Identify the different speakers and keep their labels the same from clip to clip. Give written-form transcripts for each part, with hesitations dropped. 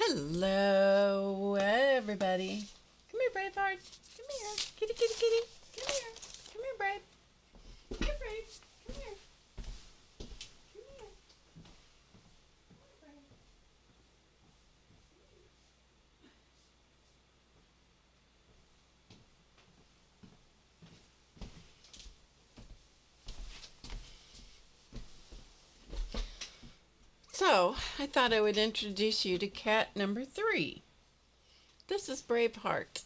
Speaker 1: Hello, everybody. Come here, Braveheart. Come here. Kitty, kitty, kitty. Come here. Come here, Brave. Come here, Brave. Come here. Come here. Brave. So, I thought I would introduce you to cat number 3. This is Braveheart.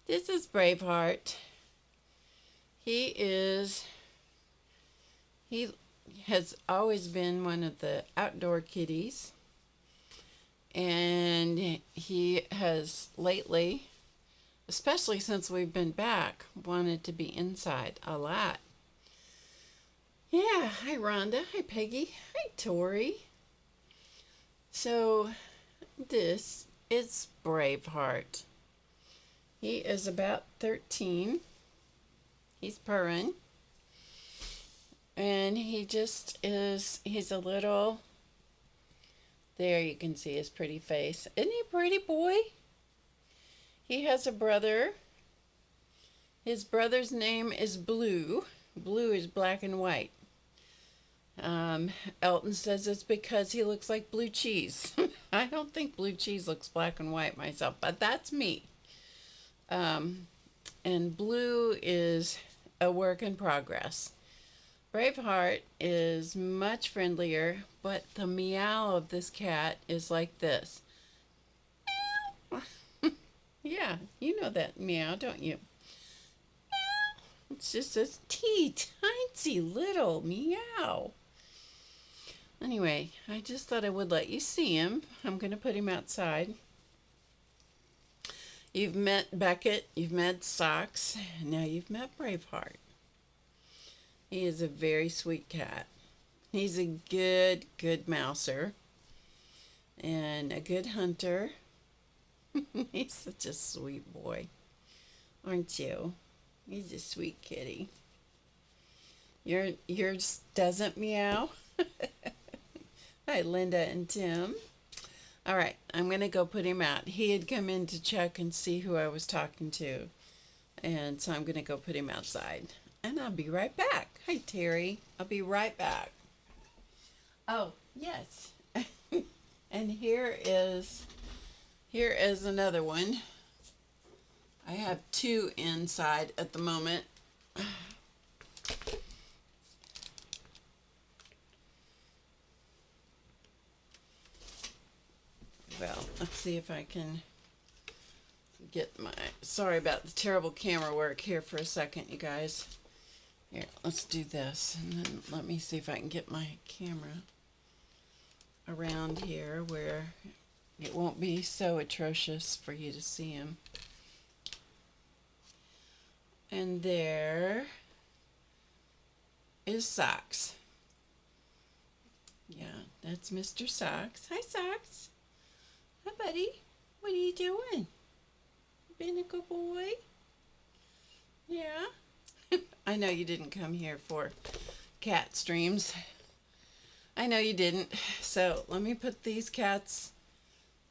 Speaker 1: This is Braveheart. He has always been one of the outdoor kitties, and he has lately, especially since we've been back, wanted to be inside a lot. Yeah, hi Rhonda, hi Peggy, hi Tori. So this is Braveheart. He is about 13. He's purring. And he's a little, there you can see his pretty face. Isn't he a pretty boy? He has a brother. His brother's name is Blue. Blue is black and white. Elton says it's because he looks like blue cheese. I don't think blue cheese looks black and white myself, but that's me. And Blue is a work in progress. Braveheart is much friendlier, but the meow of this cat is like this. Yeah, you know that meow, don't you? It's just this tiny little meow. Anyway, I just thought I would let you see him. I'm going to put him outside. You've met Beckett, you've met Socks, and now you've met Braveheart. He is a very sweet cat. He's a good mouser and a good hunter. He's such a sweet boy, aren't you? He's a sweet kitty. Yours doesn't meow. Hi, Linda and Tim. All right, I'm going to go put him out. He had come in to check and see who I was talking to, and so I'm going to go put him outside, and I'll be right back. Hi, Terry. I'll be right back. Oh, yes. And here is another one. I have 2 inside at the moment. Well, let's see if I can get my, sorry about the terrible camera work here for a second, you guys. Here, let's do this, and then let me see if I can get my camera around here where it won't be so atrocious for you to see him. And there is Socks. Yeah, that's Mr. Socks. Hi, Socks. Hi, buddy. What are you doing? Being a good boy? Yeah. I know you didn't come here for cat streams. I know you didn't. So let me put these cats,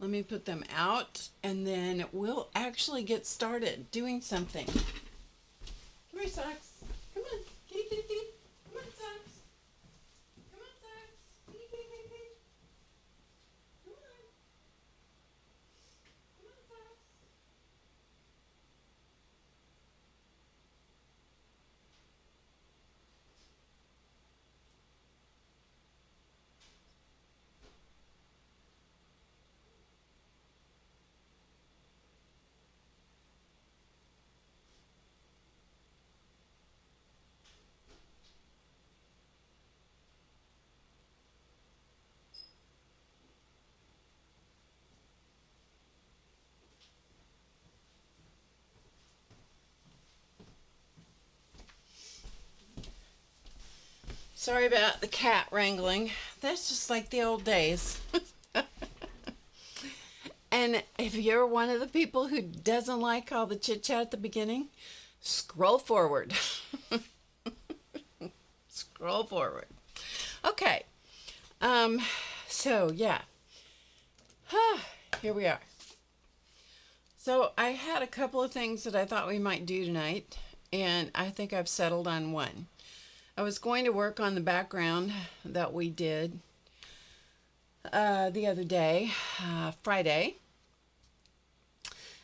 Speaker 1: let me put them out, and then we'll actually get started doing something. Come here, Socks. Come on. Kitty, kitty, kitty. Come on, Socks. Come on, Socks. Kitty, kitty, kitty, kitty. Come on. Come on, Socks. Sorry about the cat wrangling. That's just like the old days. And if you're one of the people who doesn't like all the chit chat at the beginning, scroll forward. Scroll forward. Okay. So, yeah. Here we are. So, I had a couple of things that I thought we might do tonight, and I think I've settled on one. I was going to work on the background that we did the other day, Friday.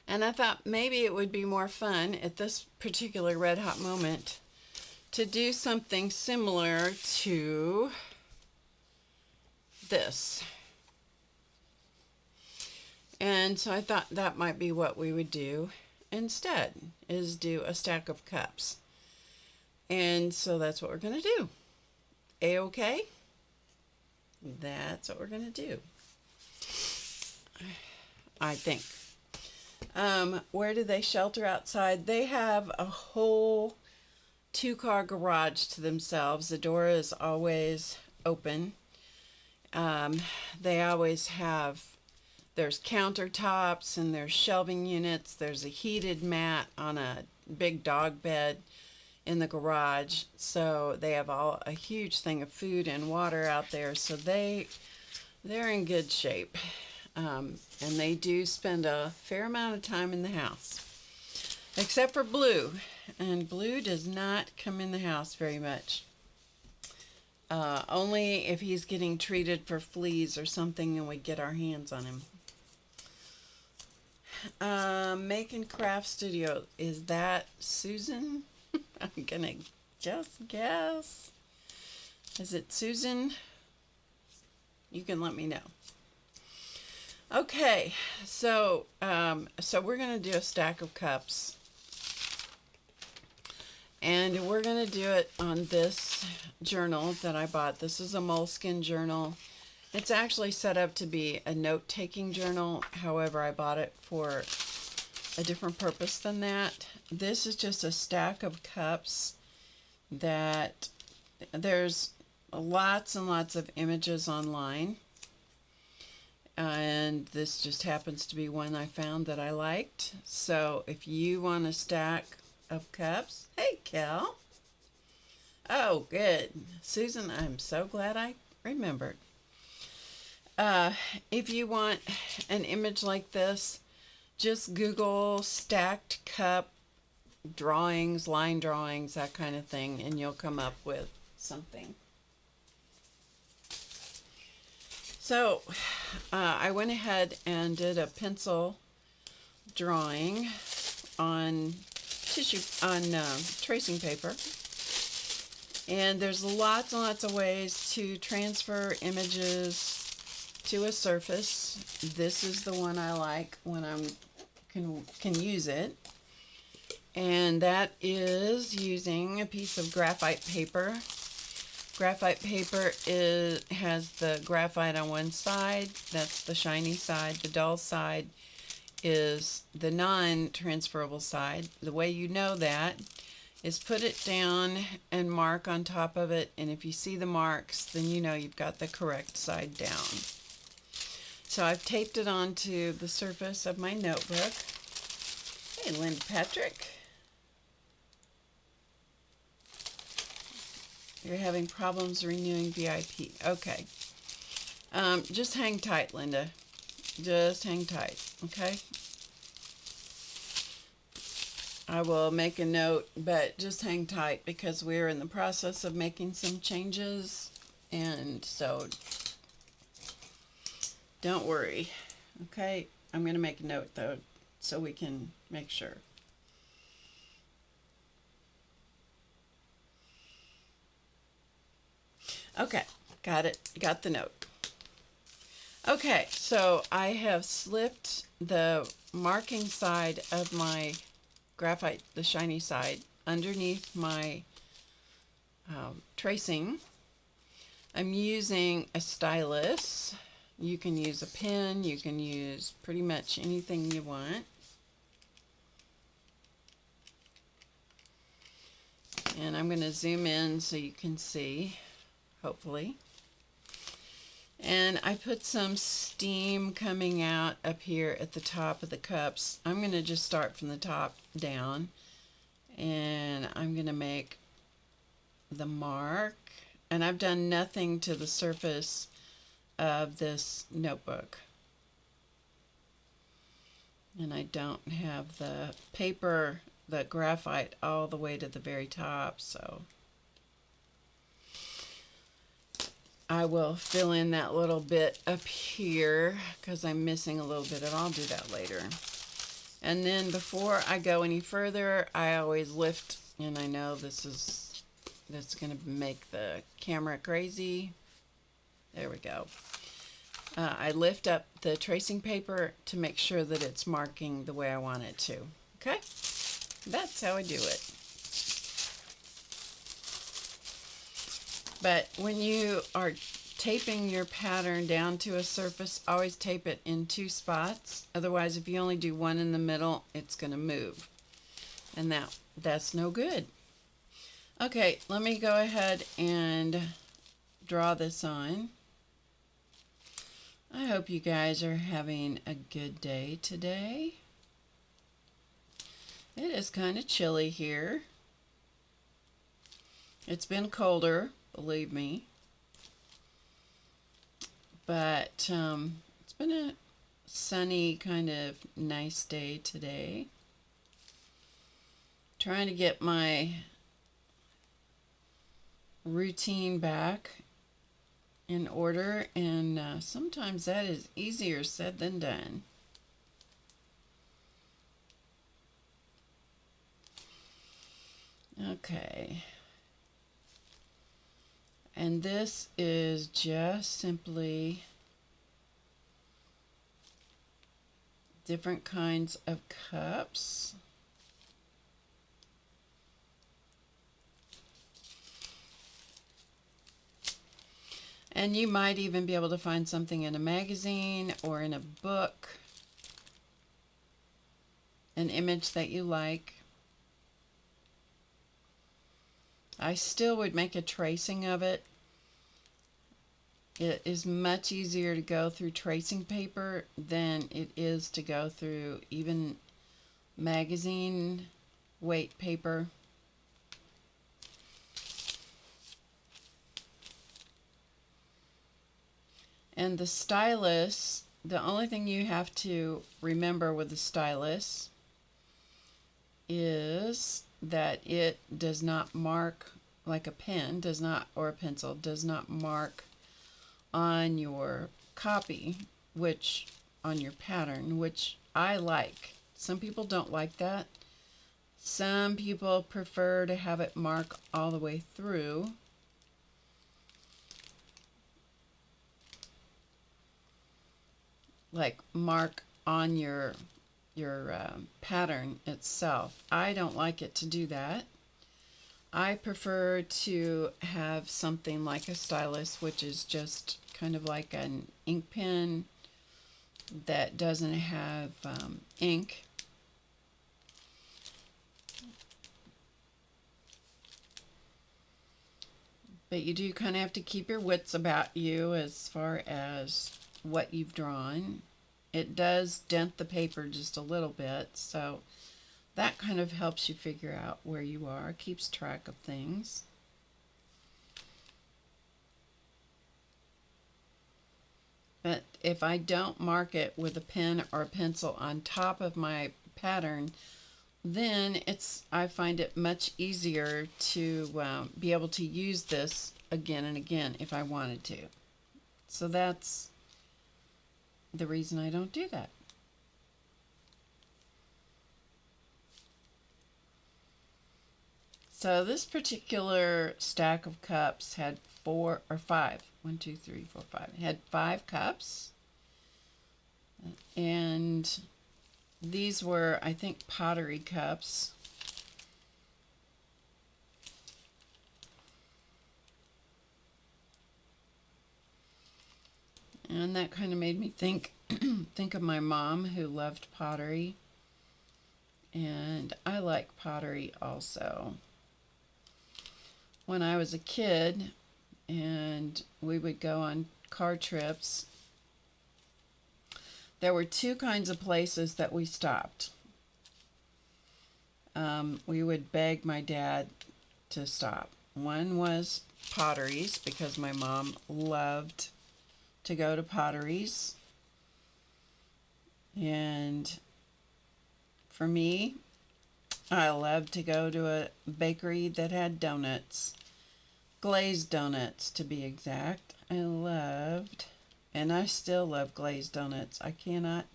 Speaker 1: And I thought maybe it would be more fun at this particular red hot moment to do something similar to this. And so I thought that might be what we would do instead, is do a stack of cups. And so that's what we're going to do. A-okay? That's what we're going to do, I think. Where do they shelter outside? They have a whole 2-car garage to themselves. The door is always open. They always have, there's countertops and there's shelving units. There's a heated mat on a big dog bed in the garage. So they have a huge thing of food and water out there. So they're in good shape. And they do spend a fair amount of time in the house, except for Blue. And Blue does not come in the house very much. Only if he's getting treated for fleas or something and we get our hands on him. Making Craft Studio, is that Susan? I'm gonna just guess. Is it Susan? You can let me know. Okay, so we're gonna do a stack of cups, and we're gonna do it on this journal that I bought. This is a moleskin journal. It's actually set up to be a note-taking journal. However, I bought it for a different purpose than that. This is just a stack of cups that there's lots and lots of images online. And this just happens to be one I found that I liked. So if you want a stack of cups, hey, Kel. Oh, good. Susan, I'm so glad I remembered. If you want an image like this, just Google stacked cup drawings, line drawings, that kind of thing, and you'll come up with something. So I went ahead and did a pencil drawing on tracing paper. And there's lots and lots of ways to transfer images to a surface. This is the one I like when I can use it. And that is using a piece of graphite paper. Graphite paper has the graphite on one side. That's the shiny side. The dull side is the non-transferable side. The way you know that is put it down and mark on top of it. And if you see the marks, then you know you've got the correct side down. So I've taped it onto the surface of my notebook. Hey, Linda Patrick. You're having problems renewing VIP. Okay. Just hang tight, Linda. Just hang tight, okay? I will make a note, but just hang tight because we're in the process of making some changes, and so don't worry, okay? I'm going to make a note, though, so we can make sure. Okay, got it. Got the note. Okay, so I have slipped the marking side of my graphite, the shiny side, underneath my tracing. I'm using a stylus. You can use a pen. You can use pretty much anything you want. And I'm going to zoom in so you can see, hopefully. And I put some steam coming out up here at the top of the cups. I'm going to just start from the top down. And I'm going to make the mark. And I've done nothing to the surface of this notebook. And I don't have the paper, the graphite, all the way to the very top, so I will fill in that little bit up here because I'm missing a little bit, and I'll do that later. And then before I go any further, I always lift, and I know that's going to make the camera crazy. There we go. I lift up the tracing paper to make sure that it's marking the way I want it to. Okay? That's how I do it. But when you are taping your pattern down to a surface, always tape it in 2 spots. Otherwise, if you only do one in the middle, it's going to move. And that's no good. Okay, let me go ahead and draw this on. I hope you guys are having a good day today. It is kind of chilly here. It's been colder, believe me. But it's been a sunny, kind of nice day today. Trying to get my routine back in order, and sometimes that is easier said than done. Okay. And this is just simply different kinds of cups. And you might even be able to find something in a magazine or in a book, an image that you like. I still would make a tracing of it. It is much easier to go through tracing paper than it is to go through even magazine weight paper. And the stylus, the only thing you have to remember with the stylus is that it does not mark like a pen does not, or a pencil does not mark on your copy, which on your pattern, which I like. Some people don't like that. Some people prefer to have it mark all the way through. Like mark on your pattern itself. I don't like it to do that. I prefer to have something like a stylus, which is just kind of like an ink pen that doesn't have ink. But you do kind of have to keep your wits about you as far as what you've drawn. It does dent the paper just a little bit, so that kind of helps you figure out where you are, keeps track of things. But if I don't mark it with a pen or a pencil on top of my pattern, then I find it much easier to be able to use this again and again if I wanted to. So that's the reason I don't do that. So this particular stack of cups had 4 or 5. 1, 2, 3, 4, 5. It had 5 cups. And these were, I think, pottery cups. And that kind of made me think of my mom, who loved pottery. And I like pottery also. When I was a kid and we would go on car trips, there were 2 kinds of places that we stopped. We would beg my dad to stop. One was potteries, because my mom loved to go to potteries. And for me, I loved to go to a bakery that had donuts. Glazed donuts, to be exact. I loved, and I still love glazed donuts. I cannot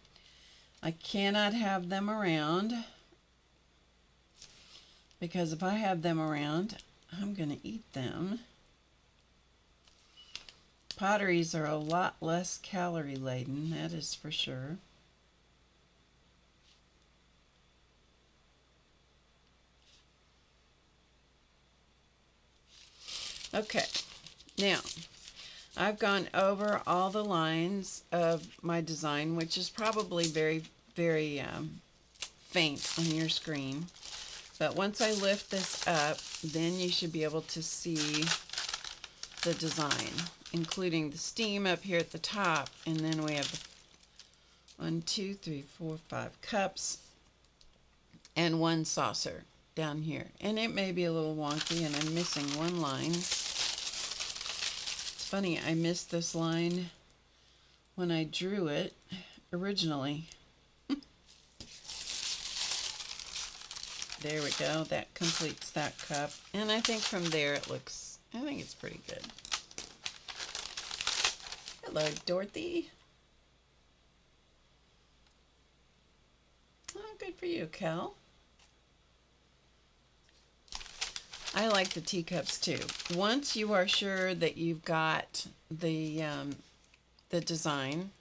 Speaker 1: have them around, because if I have them around, I'm going to eat them. Potteries are a lot less calorie laden, that is for sure. Okay, now I've gone over all the lines of my design, which is probably very, very faint on your screen. But once I lift this up, then you should be able to see the design, including the steam up here at the top. And then we have 1, 2, 3, 4, 5 cups and 1 saucer down here. And it may be a little wonky, and I'm missing 1 line. It's funny, I missed this line when I drew it originally. There we go. That completes that cup. And I think from there I think it's pretty good. Hello, Dorothy. Oh, good for you, Kel. I like the teacups too. Once you are sure that you've got the design,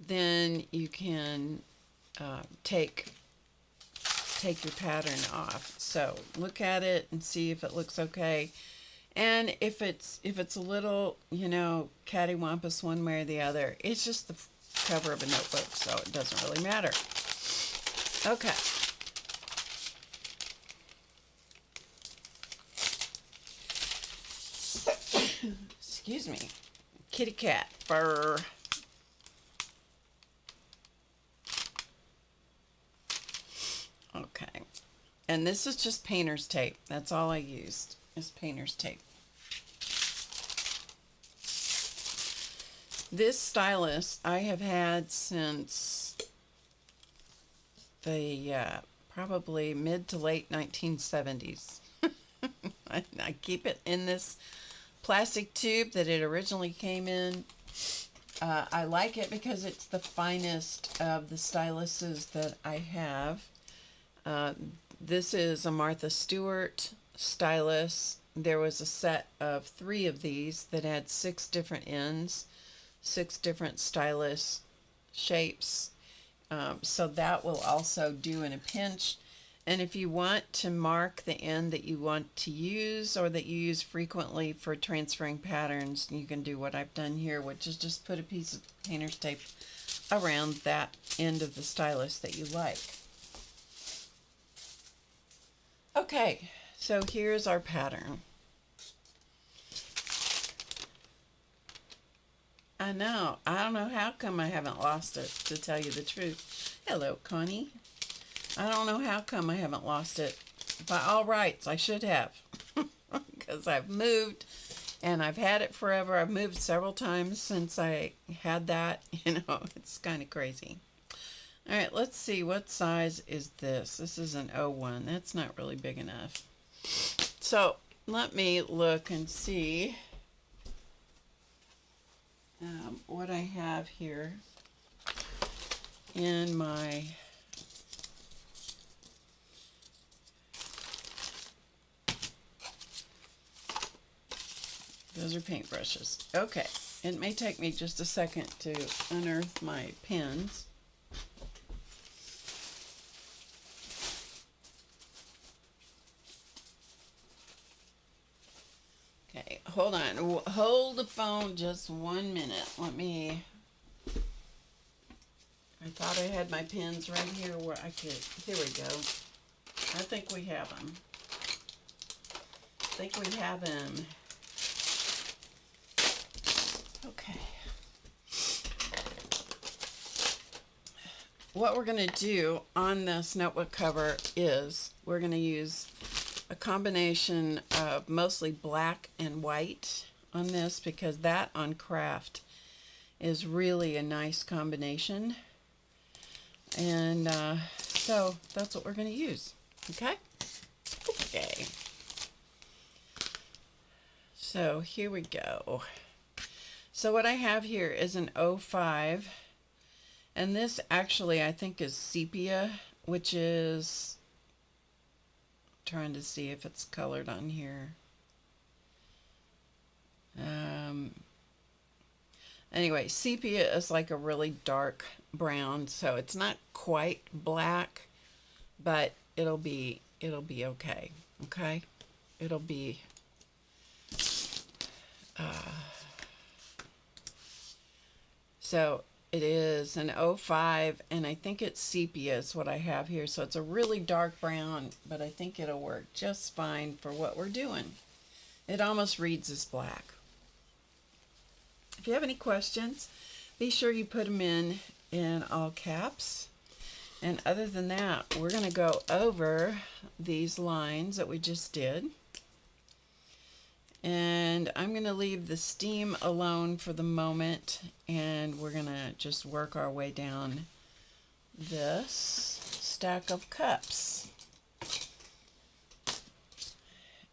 Speaker 1: then you can take your pattern off. So look at it and see if it looks okay. And if it's a little, cattywampus one way or the other, it's just the cover of a notebook, so it doesn't really matter. Okay. Excuse me. Kitty cat fur. Okay. And this is just painter's tape. That's all I used, is painter's tape. This stylus I have had since the probably mid to late 1970s. I keep it in this plastic tube that it originally came in. I like it because it's the finest of the styluses that I have. This is a Martha Stewart stylus. There was a set of 3 of these that had 6 different ends, 6 different stylus shapes. So that will also do in a pinch. And if you want to mark the end that you want to use, or that you use frequently for transferring patterns, you can do what I've done here, which is just put a piece of painter's tape around that end of the stylus that you like. Okay, so here's our pattern. I know. I don't know how come I haven't lost it, to tell you the truth. Hello, Connie. I don't know how come I haven't lost it. By all rights, I should have. Because I've moved, and I've had it forever. I've moved several times since I had that. It's kind of crazy. All right, let's see. What size is this? This is an 01. That's not really big enough. So let me look and see what I have here in my those are paintbrushes. Okay, it may take me just a second to unearth my pens. Okay, hold on. Hold the phone just 1 minute. I thought I had my pens right here where I could. Here we go. I think we have them. Okay. What we're going to do on this notebook cover is we're going to use a combination of mostly black and white on this because that on craft is really a nice combination. And so that's what we're going to use. Okay? Okay. So here we go. So what I have here is an 05. And this actually I think is sepia, which is, trying to see if it's colored on here. Anyway, sepia is like a really dark brown, so it's not quite black, but it'll be okay. Okay, it'll be. So it is an 05, and I think it's sepia is what I have here. So it's a really dark brown, but I think it'll work just fine for what we're doing. It almost reads as black. If you have any questions, be sure you put them in all caps. And other than that, we're going to go over these lines that we just did. And I'm going to leave the steam alone for the moment, and we're going to just work our way down this stack of cups.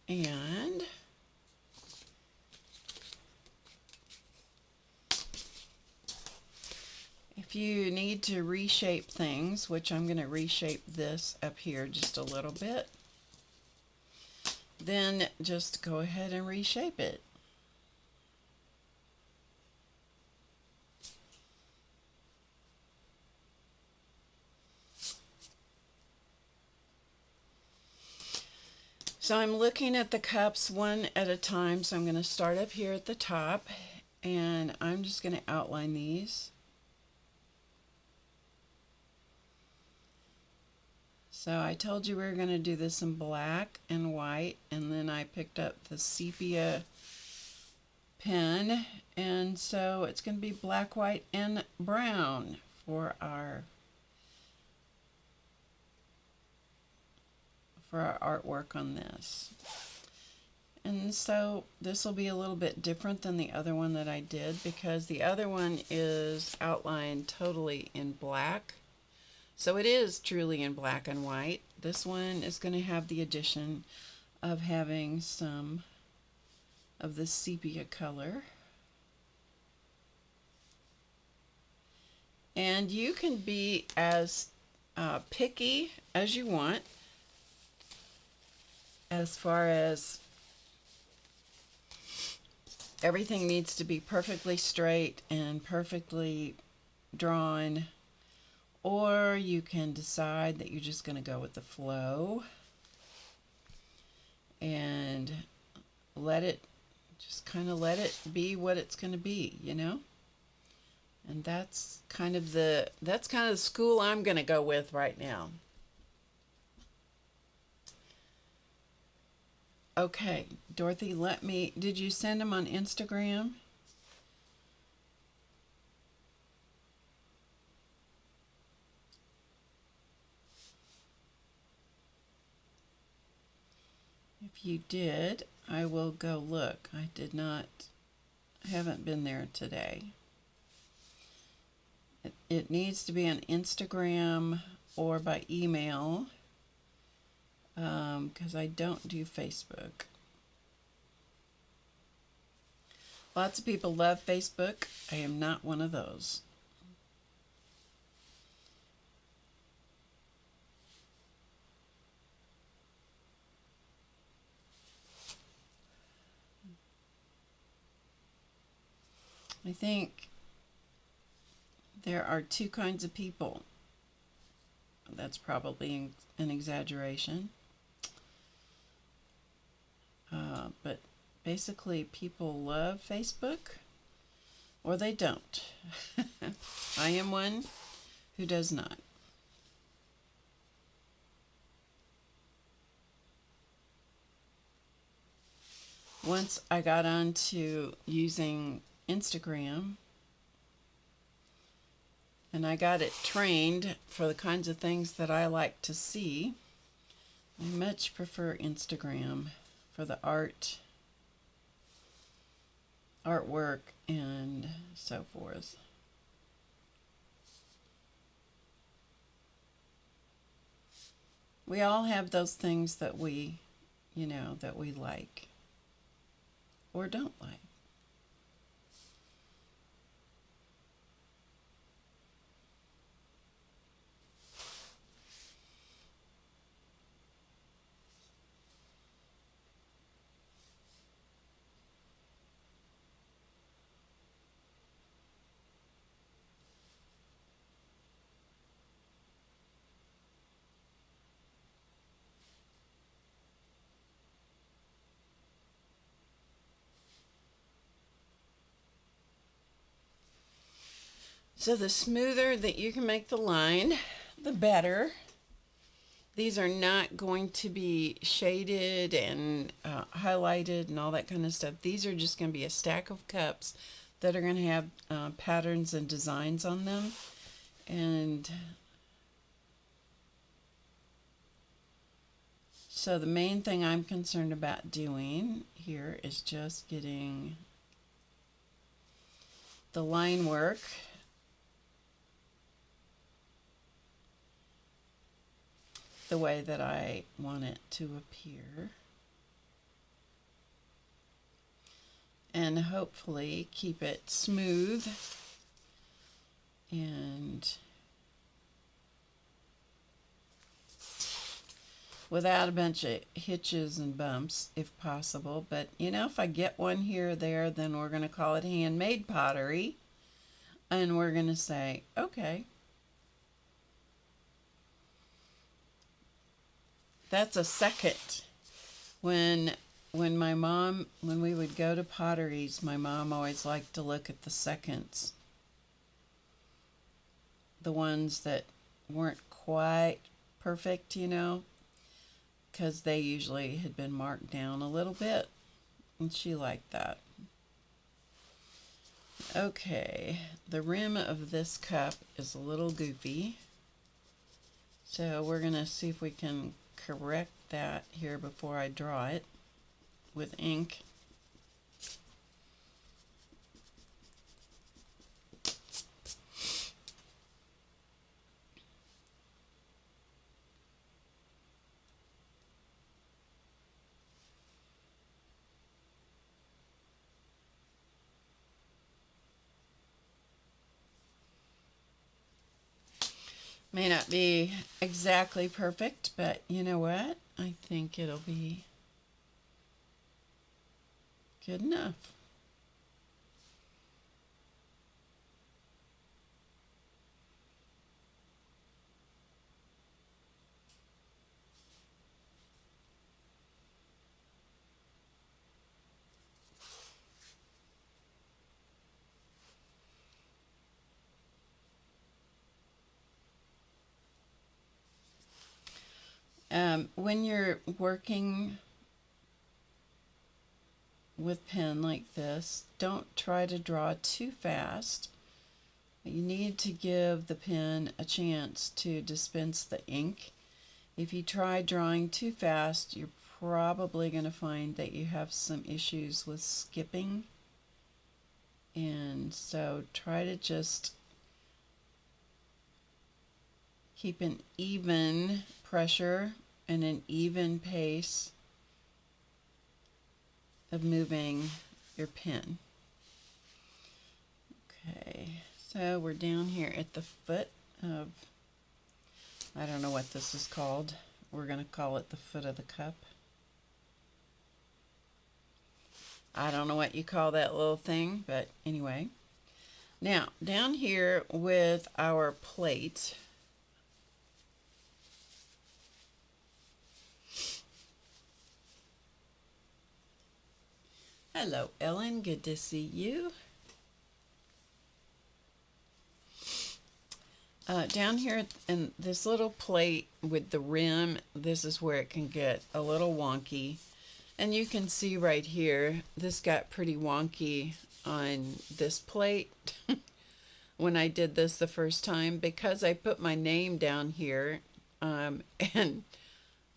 Speaker 1: And if you need to reshape things, which I'm going to reshape this up here just a little bit, then just go ahead and reshape it. So I'm looking at the cups one at a time, so I'm going to start up here at the top, and I'm just going to outline these. So I told you we were going to do this in black and white, and then I picked up the sepia pen, and so it's going to be black, white, and brown for our artwork on this. And so this will be a little bit different than the other one that I did, because the other one is outlined totally in black. So it is truly in black and white. This one is going to have the addition of having some of the sepia color. And you can be as picky as you want as far as everything needs to be perfectly straight and perfectly drawn. Or you can decide that you're just going to go with the flow and let it be what it's going to be, you know? And that's kind of the school I'm going to go with right now. Okay, Dorothy, did you send them on Instagram? If you did, I will go look. I haven't been there today. It needs to be on Instagram or by email, because I don't do Facebook. Lots of people love Facebook. I am not one of those. I think there are two kinds of people. That's probably an exaggeration. But basically, people love Facebook or they don't. I am one who does not. Once I got onto using Instagram, and I got it trained for the kinds of things that I like to see, I much prefer Instagram for the art. artwork and so forth. We all have those things that we, that we like or don't like. So the smoother that you can make the line, the better. These are not going to be shaded and highlighted and all that kind of stuff. These are just going to be a stack of cups that are going to have patterns and designs on them. And so the main thing I'm concerned about doing here is just getting the line work the way that I want it to appear, and hopefully keep it smooth and without a bunch of hitches and bumps if possible. But if I get one here or there, then we're going to call it handmade pottery, and we're going to say, okay, that's a second. When we would go to potteries, my mom always liked to look at the seconds. The ones that weren't quite perfect, because they usually had been marked down a little bit, and she liked that. Okay, the rim of this cup is a little goofy, so we're going to see if we can correct that here before I draw it with ink. May not be exactly perfect, but you know what? I think it'll be good enough. When you're working with pen like this, don't try to draw too fast. You need to give the pen a chance to dispense the ink. If you try drawing too fast, you're probably going to find that you have some issues with skipping. And so try to just keep an even pressure and an even pace of moving your pen. Okay, so we're down here at the foot of, I don't know what this is called. We're going to call it the foot of the cup. I don't know what you call that little thing, but anyway. Now, down here with our plate, hello, Ellen. Good to see you. Down here in this little plate with the rim, this is where it can get a little wonky. And you can see right here, this got pretty wonky on this plate when I did this the first time, because I put my name down here and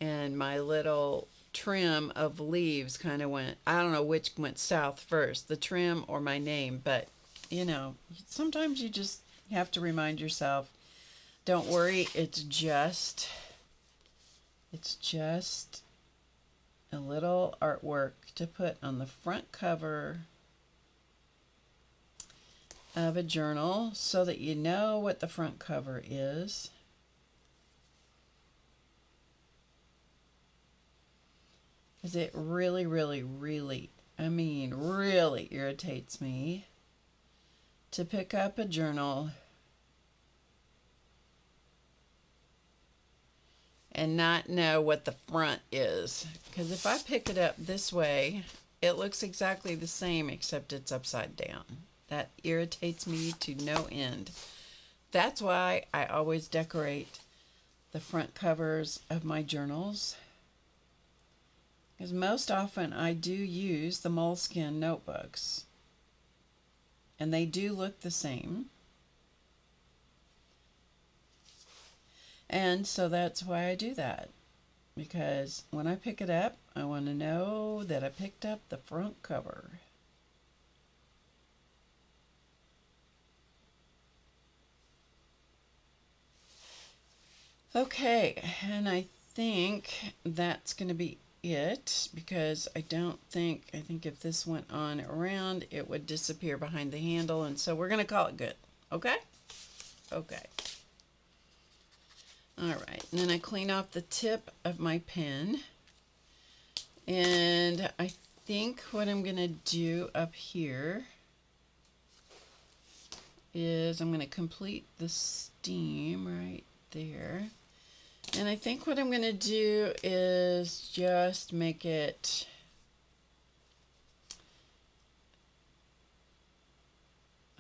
Speaker 1: my little trim of leaves kind of went, I don't know which went south first, the trim or my name, but you know, sometimes you just have to remind yourself, don't worry, it's just a little artwork to put on the front cover of a journal so that you know what the front cover is. Because it really, really irritates me to pick up a journal and not know what the front is. Because if I pick it up this way, it looks exactly the same except it's upside down. That irritates me to no end. That's why I always decorate the front covers of my journals. Because most often I do use the moleskin notebooks. And they do look the same. And so that's why I do that. Because when I pick it up, I want to know that I picked up the front cover. Okay, and I think that's going to be it, because I think if this went on around, it would disappear behind the handle, and so we're going to call it good. Okay? Okay. All right, and then I clean off the tip of my pen, and I think what I'm going to do up here is I'm going to complete the stem right there. And I think what I'm going to do is just make it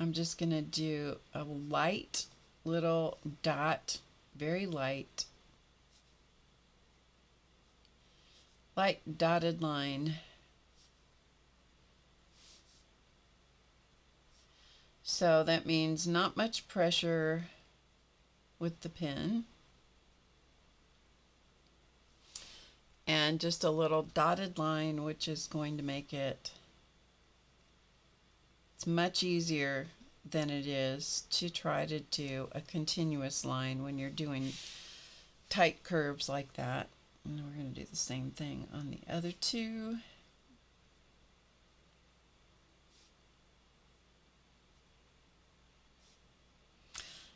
Speaker 1: I'm just going to do a light little dot, very light dotted line. So that means not much pressure with the pen. And just a little dotted line, which is going to make it's much easier than it is to try to do a continuous line when you're doing tight curves like that. And we're going to do the same thing on the other two.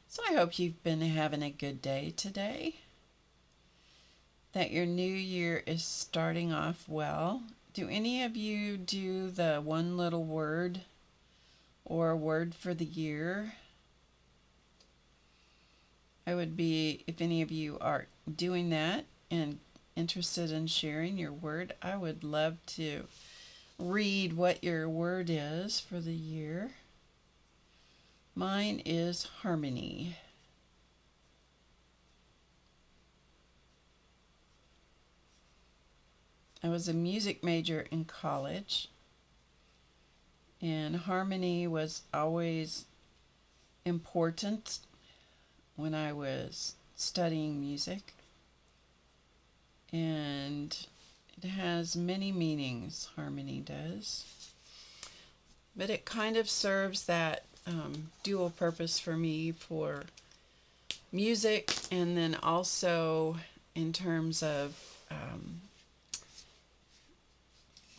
Speaker 1: So I hope you've been having a good day today, that your new year is starting off well. Do any of you do the one little word or word for the year? I would be, if any of you are doing that and interested in sharing your word, I would love to read what your word is for the year. Mine is harmony. I was a music major in college, and harmony was always important when I was studying music. And it has many meanings, harmony does. But it kind of serves that dual purpose for me for music, and then also in terms of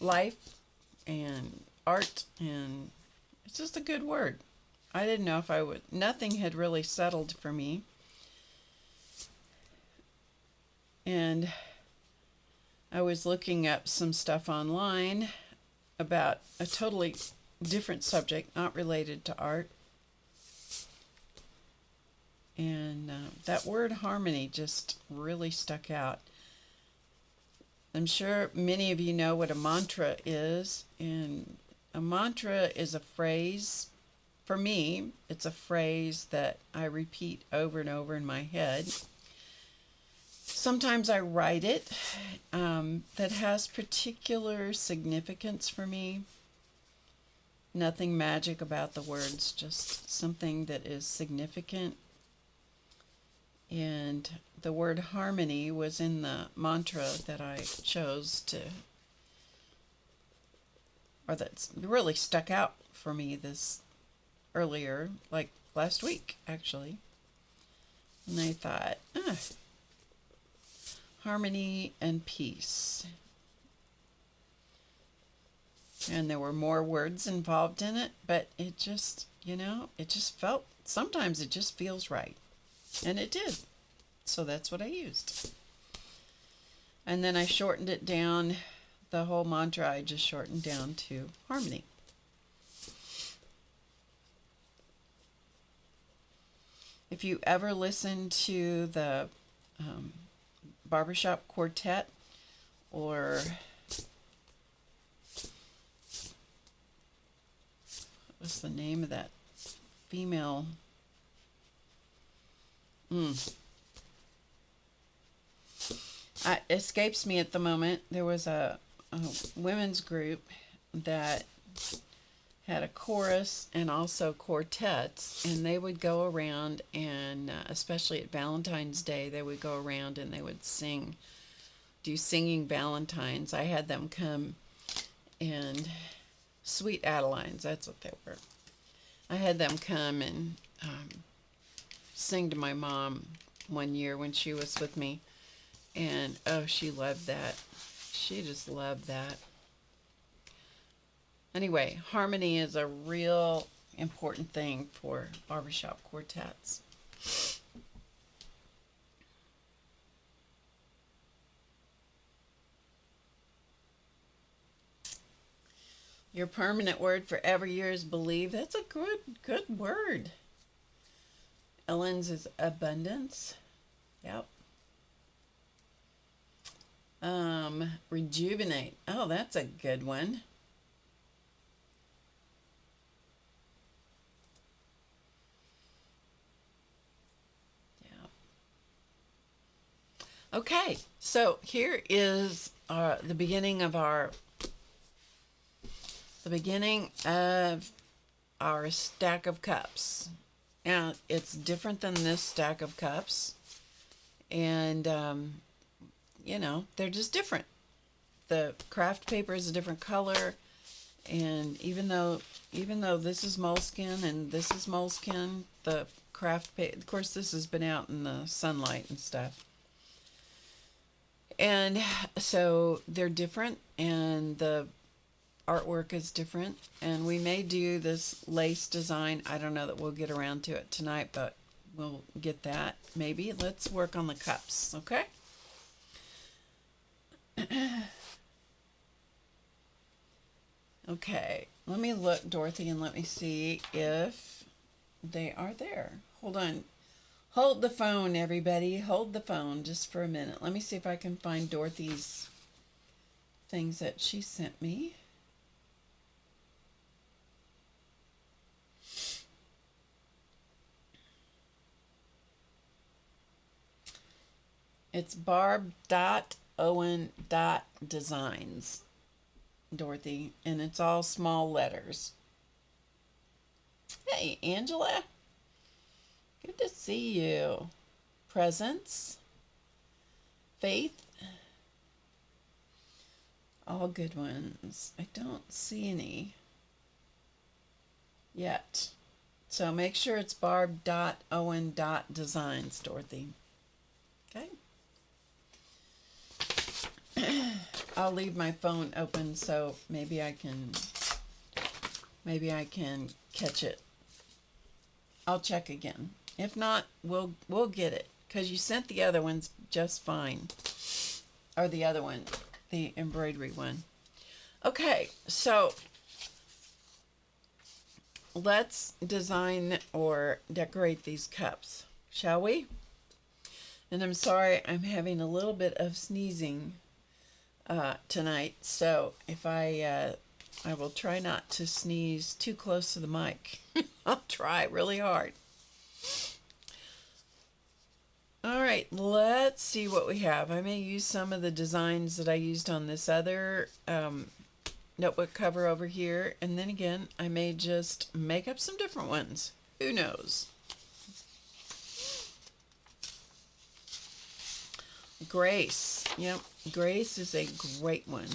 Speaker 1: life and art, and it's just a good word. I didn't know if I would, nothing had really settled for me. And I was looking up some stuff online about a totally different subject, not related to art. And that word harmony just really stuck out. I'm sure many of you know what a mantra is, and a mantra is a phrase. For me, it's a phrase that I repeat over and over in my head. Sometimes I write it that has particular significance for me. Nothing magic about the words, just something that is significant. And the word harmony was in the mantra that I chose to, or that's really stuck out for me this earlier, like last week actually. And I thought, harmony and peace. And there were more words involved in it, but it just, it just felt, sometimes it just feels right. And it did. So that's what I used. And then I shortened it down, the whole mantra I just shortened down to harmony. If you ever listen to the Barbershop Quartet, or what's the name of that female? It escapes me at the moment. There was a women's group that had a chorus and also quartets, and they would go around and especially at Valentine's Day, they would go around and they would do singing Valentines. I had them come, and Sweet Adelines, that's what they were. I had them come and sing to my mom one year when she was with me, and oh, she loved that. She just loved that. Anyway, harmony is a real important thing for barbershop quartets. Your permanent word for every year is believe. That's a good word. Ellen's is abundance. Yep. Rejuvenate. Oh, that's a good one. Okay, so here is the beginning of our stack of cups. Now, it's different than this stack of cups, and they're just different. The craft paper is a different color, and even though this is moleskin and this is moleskin, the craft paper, of course, this has been out in the sunlight and stuff. And so they're different, and the artwork is different, and we may do this lace design. I don't know that we'll get around to it tonight, but we'll get that maybe. Let's work on the cups, okay? Okay, let me look, Dorothy, and let me see if they are there. Hold on. Hold the phone, everybody. Hold the phone just for a minute. Let me see if I can find Dorothy's things that she sent me. It's barb.owen.designs, Dorothy, and it's all small letters. Hey, Angela. Good to see you. Presence. Faith. All good ones. I don't see any yet. So make sure it's barb.owen.designs, Dorothy. Okay. I'll leave my phone open so maybe I can catch it. I'll check again. If not, we'll get it, because you sent the other ones just fine. Or the other one, the embroidery one. Okay, so let's design or decorate these cups, shall we? And I'm sorry, I'm having a little bit of sneezing tonight, so if I will try not to sneeze too close to the mic. I'll try really hard. All right, let's see what we have. I may use some of the designs that I used on this other notebook cover over here, and then again, I may just make up some different ones. Who knows? Grace. Yep, Grace is a great one.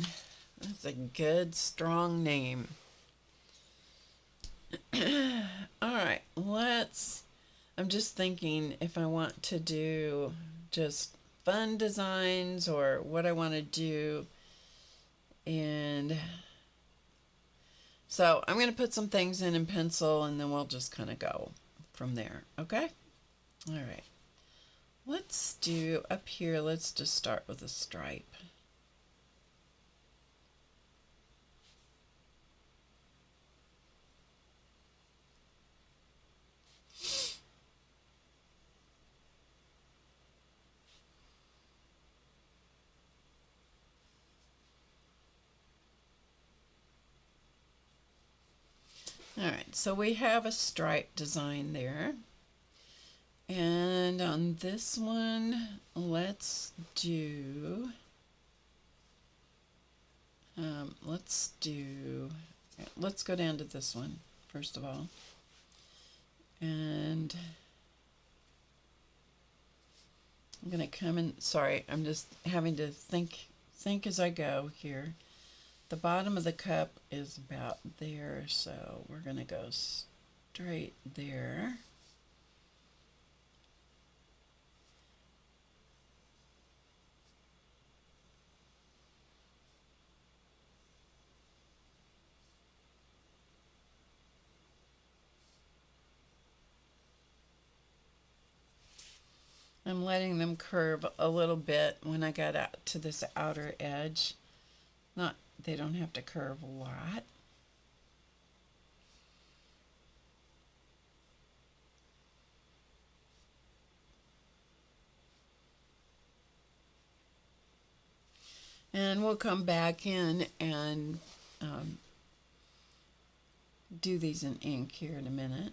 Speaker 1: That's a good, strong name. All right, I'm just thinking if I want to do just fun designs or what I want to do. And so I'm going to put some things in pencil, and then we'll just kind of go from there. Okay? All right. Let's do up here, let's just start with a stripe. All right, so we have a stripe design there. And on this one, let's go down to this one first of all. And I'm going to come in, sorry, I'm just having to think as I go here. The bottom of the cup is about there, so we're going to go straight there. I'm letting them curve a little bit when I got out to this outer edge. They don't have to curve a lot. And we'll come back in and do these in ink here in a minute.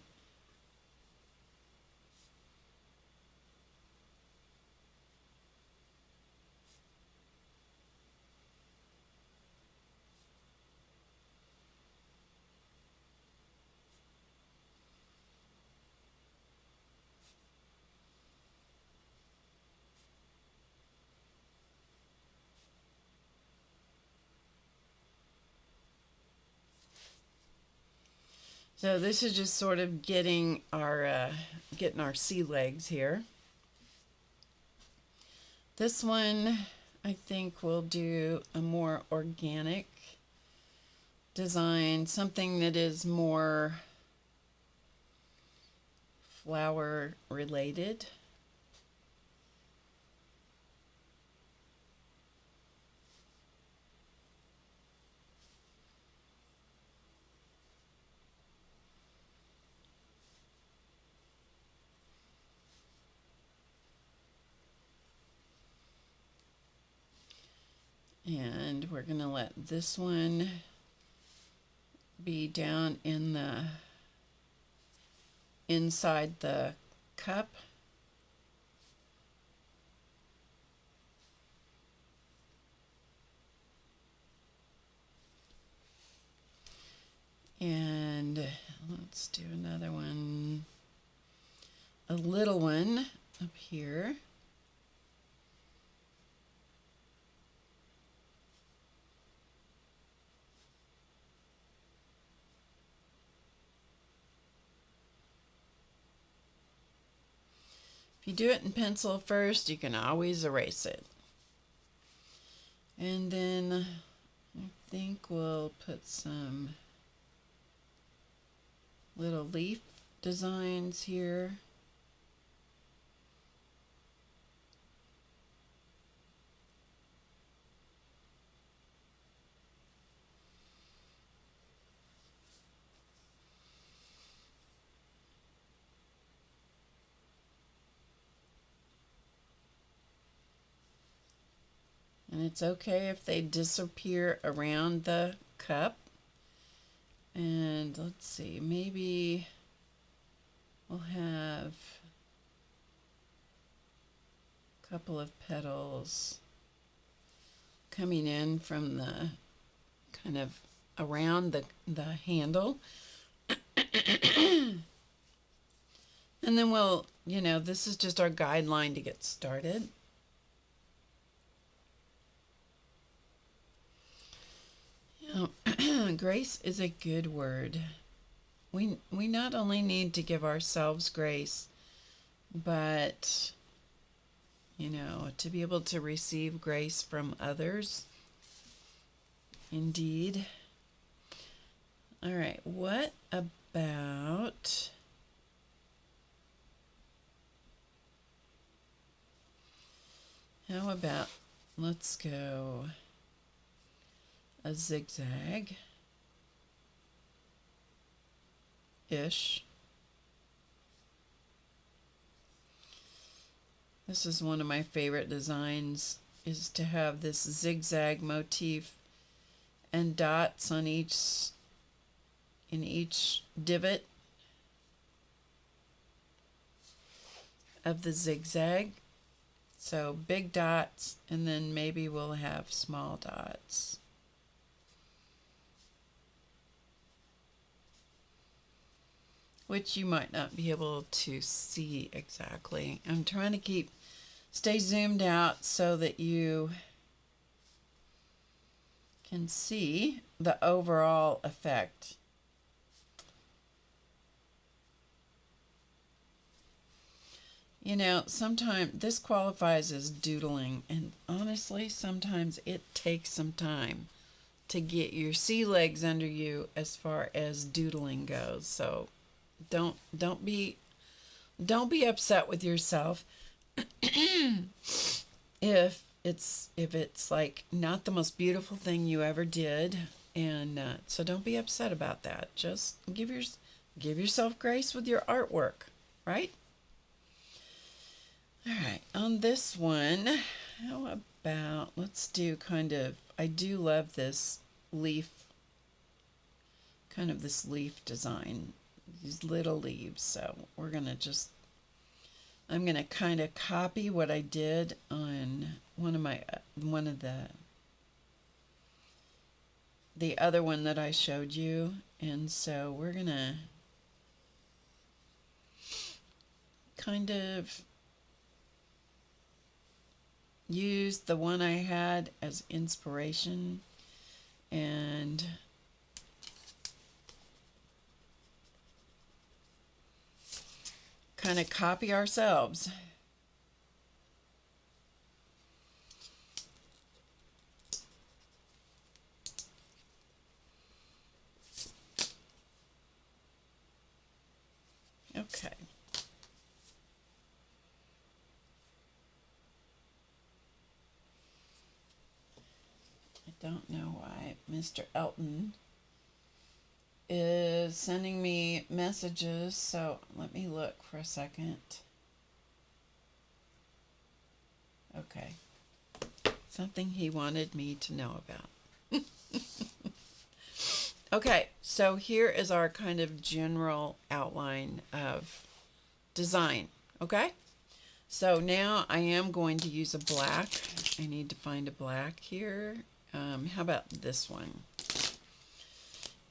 Speaker 1: So this is just sort of getting our sea legs here. This one, I think we'll do a more organic design, something that is more flower related. And we're going to let this one be down in the inside the cup. And let's do another one, a little one up here. If you do it in pencil first, you can always erase it. And then I think we'll put some little leaf designs here. And it's okay if they disappear around the cup. And let's see, maybe we'll have a couple of petals coming in from the kind of around the handle. And then we'll, this is just our guideline to get started. Grace is a good word. We not only need to give ourselves grace, but, to be able to receive grace from others. Indeed. All right, what about... How about, let's go a zigzag-ish. This is one of my favorite designs, is to have this zigzag motif and dots on in each divot of the zigzag. So big dots, and then maybe we'll have small dots. Which you might not be able to see exactly. I'm trying to stay zoomed out so that you can see the overall effect. Sometimes this qualifies as doodling, and honestly, sometimes it takes some time to get your sea legs under you as far as doodling goes. So don't be upset with yourself if it's like not the most beautiful thing you ever did, and so don't be upset about that. Just give yourself grace with your artwork, right? All right, on this one, how about, let's do I do love this leaf, this leaf design, these little leaves. So I'm going to kind of copy what I did on one of the other one that I showed you. And so we're going to kind of use the one I had as inspiration and kind of copy ourselves. Okay. Don't know why Mr. Elton is sending me messages, so let me look for a second. Okay. Something he wanted me to know about. Okay, so here is our kind of general outline of design, okay? So now I am going to use a black. I need to find a black here. How about this one?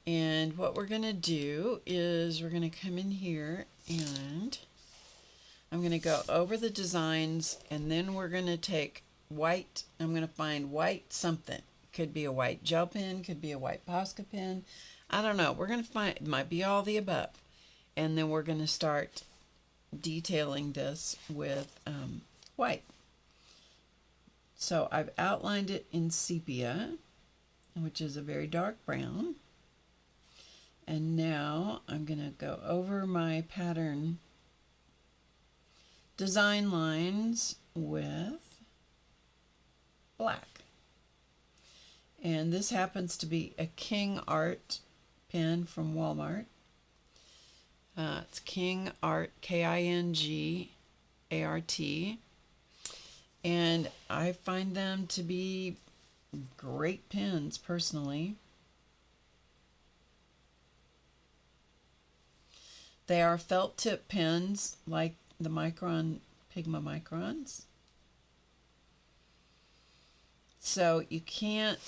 Speaker 1: And what we're going to do is we're going to come in here and I'm going to go over the designs, and then we're going to take white. I'm going to find white something. Could be a white gel pen, could be a white Posca pen. I don't know. We're going to find, it might be all the above. And then we're going to start detailing this with white. So I've outlined it in sepia, which is a very dark brown. And now I'm going to go over my pattern design lines with black. And this happens to be a King Art pen from Walmart. It's King Art, Kingart. And I find them to be great pens, personally. They are felt tip pens like the Micron Pigma Microns. So you can't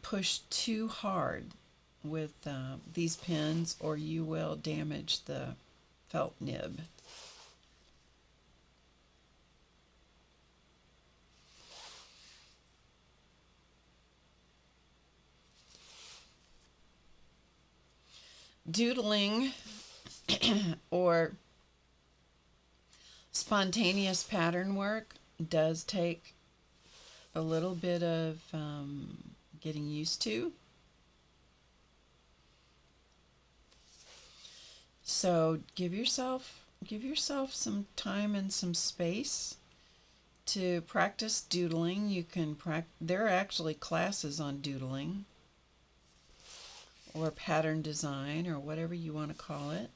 Speaker 1: push too hard with these pens, or you will damage the felt nib. doodling or spontaneous pattern work does take a little bit of getting used to. So give yourself some time and some space to practice doodling. You can there are actually classes on doodling or pattern design or whatever you want to call it.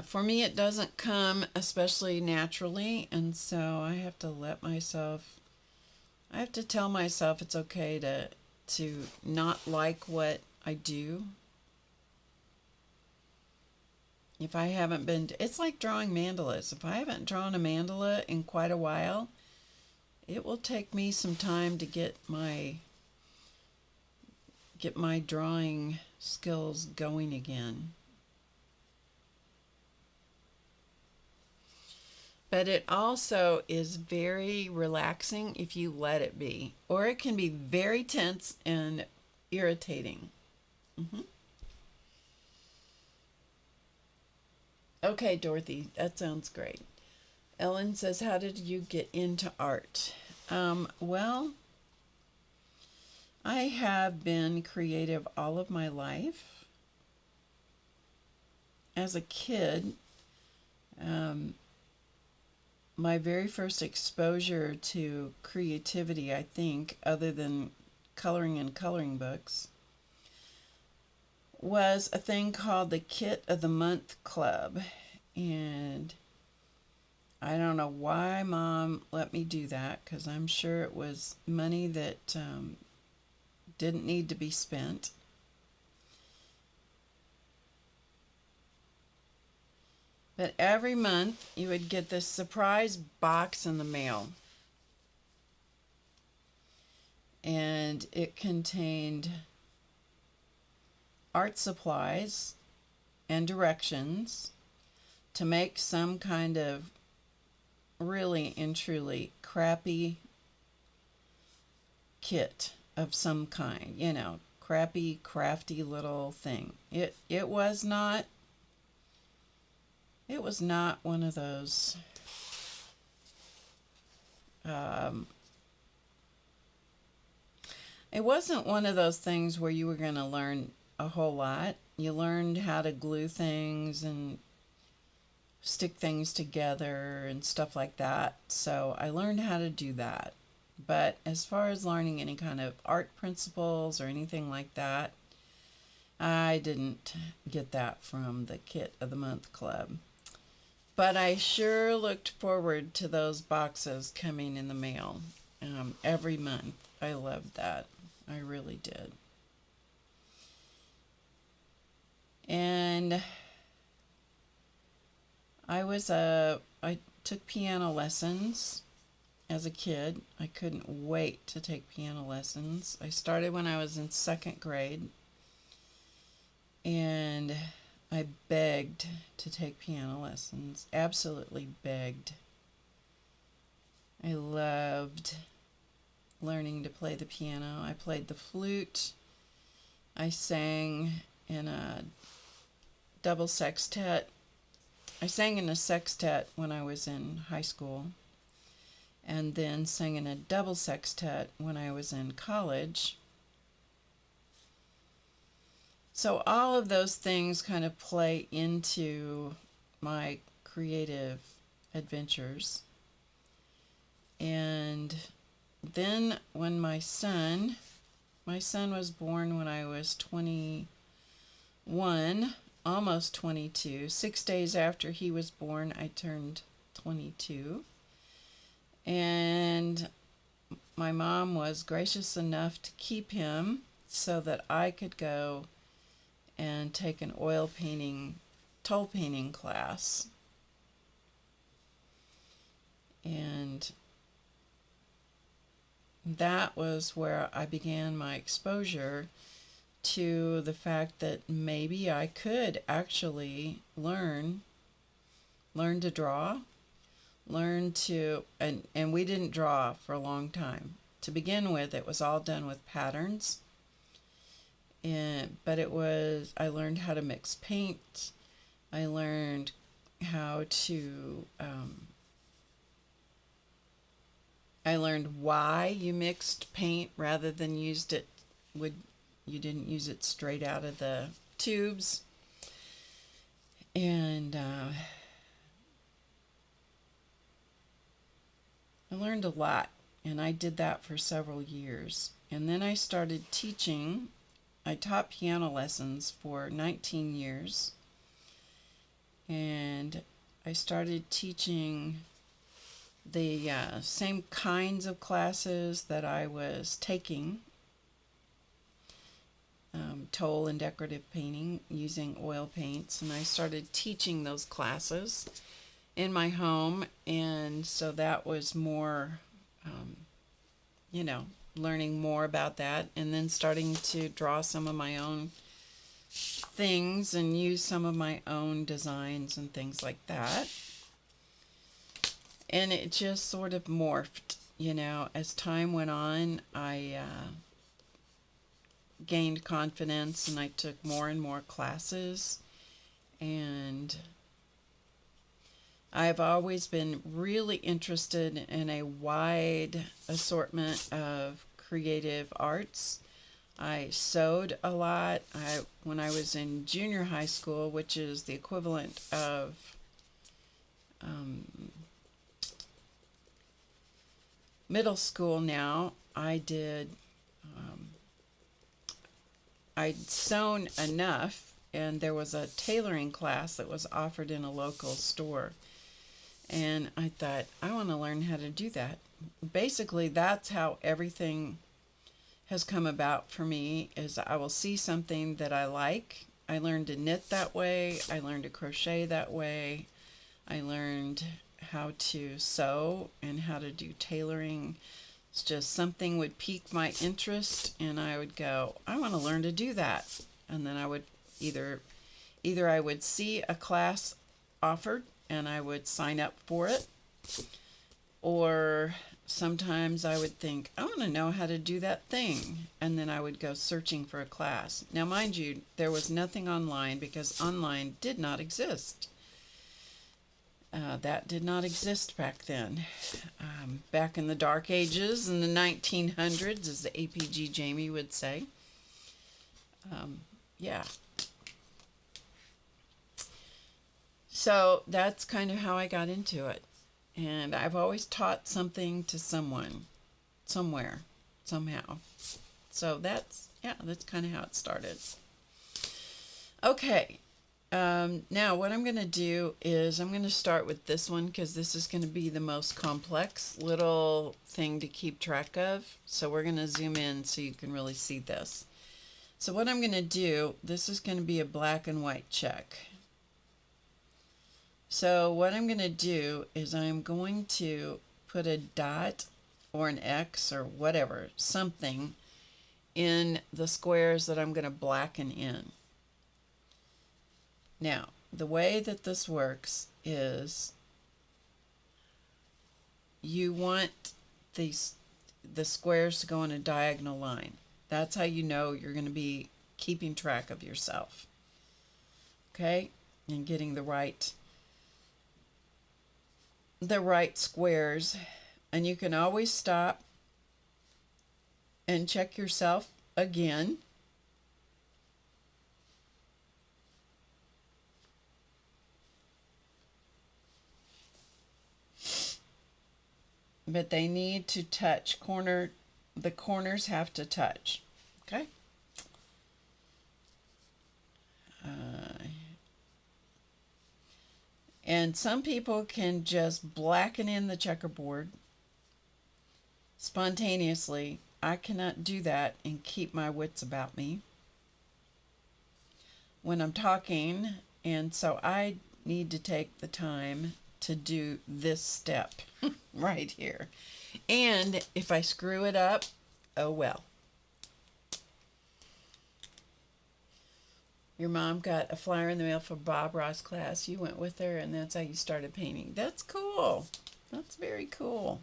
Speaker 1: For me, it doesn't come especially naturally, and so I have to tell myself it's okay to not like what I do. If I haven't it's like drawing mandalas. If I haven't drawn a mandala in quite a while, it will take me some time to get my drawing skills going again. But it also is very relaxing if you let it be. Or it can be very tense and irritating. Okay, Dorothy, that sounds great. Ellen says, how did you get into art? Well, I have been creative all of my life. As a kid, my very first exposure to creativity, I think, other than coloring in coloring books, was a thing called the Kit of the Month Club. And I don't know why Mom let me do that, because I'm sure it was money that didn't need to be spent. But every month you would get this surprise box in the mail. And it contained art supplies and directions to make some kind of really and truly crappy kit of some kind. You know, crappy, crafty little thing. It was not one of those it wasn't one of those things where you were going to learn a whole lot. You learned how to glue things and stick things together and stuff like that. So I learned how to do that. But as far as learning any kind of art principles or anything like that, I didn't get that from the Kit of the Month Club. But I sure looked forward to those boxes coming in the mail every month. I loved that. I really did. And I took piano lessons as a kid. I couldn't wait to take piano lessons. I started when I was in 2nd grade. And I begged to take piano lessons. Absolutely begged. I loved learning to play the piano. I played the flute. I sang in a double sextet. I sang in a sextet when I was in high school, and then sang in a double sextet when I was in college. So all of those things kind of play into my creative adventures. And then when my son was born when I was 21, almost 22. 6 days after he was born, I turned 22. And my mom was gracious enough to keep him so that I could go and take an oil painting, toll painting class. And that was where I began my exposure to the fact that maybe I could actually learn to draw, learned to, and we didn't draw for a long time. To begin with, it was all done with patterns. But I learned how to mix paint. I learned how to, I learned why you mixed paint rather than you didn't use it straight out of the tubes. And I learned a lot, and I did that for several years. And then I started teaching. I taught piano lessons for 19 years, and I started teaching the same kinds of classes that I was taking, toll and decorative painting using oil paints, and I started teaching those classes in my home. And so that was more, learning more about that, and then starting to draw some of my own things and use some of my own designs and things like that. And it just sort of morphed, as time went on. I gained confidence, and I took more and more classes, and I've always been really interested in a wide assortment of creative arts. I sewed a lot. When I was in junior high school, which is the equivalent of middle school now, I'd sewn enough, and there was a tailoring class that was offered in a local store. And I thought, I want to learn how to do that. Basically, that's how everything has come about for me, is I will see something that I like. I learned to knit that way. I learned to crochet that way. I learned how to sew and how to do tailoring. It's just something would pique my interest, and I would go, I want to learn to do that. And then I would either I would see a class offered and I would sign up for it, or sometimes I would think, I want to know how to do that thing, and then I would go searching for a class. Now, mind you, there was nothing online, because online did not exist. That did not exist back then. Back in the dark ages, in the 1900s, as the APG Jamie would say. Yeah. So that's kind of how I got into it. And I've always taught something to someone, somewhere, somehow. So that's kind of how it started. Okay. Now what I'm going to do is I'm going to start with this one, because this is going to be the most complex little thing to keep track of. So we're going to zoom in so you can really see this. So what I'm going to do, this is going to be a black and white check. So what I'm going to do is I'm going to put a dot or an X or whatever, something, in the squares that I'm going to blacken in. Now, the way that this works is you want the squares to go in a diagonal line. That's how you know you're going to be keeping track of yourself. Okay? And getting the right squares. And you can always stop and check yourself again. But they need to touch. The corners have to touch. Okay? And some people can just blacken in the checkerboard spontaneously. I cannot do that and keep my wits about me when I'm talking, and so I need to take the time to do this step right here. And if I screw it up, oh well. Your mom got a flyer in the mail for Bob Ross class. You went with her, and that's how you started painting. That's cool. That's very cool.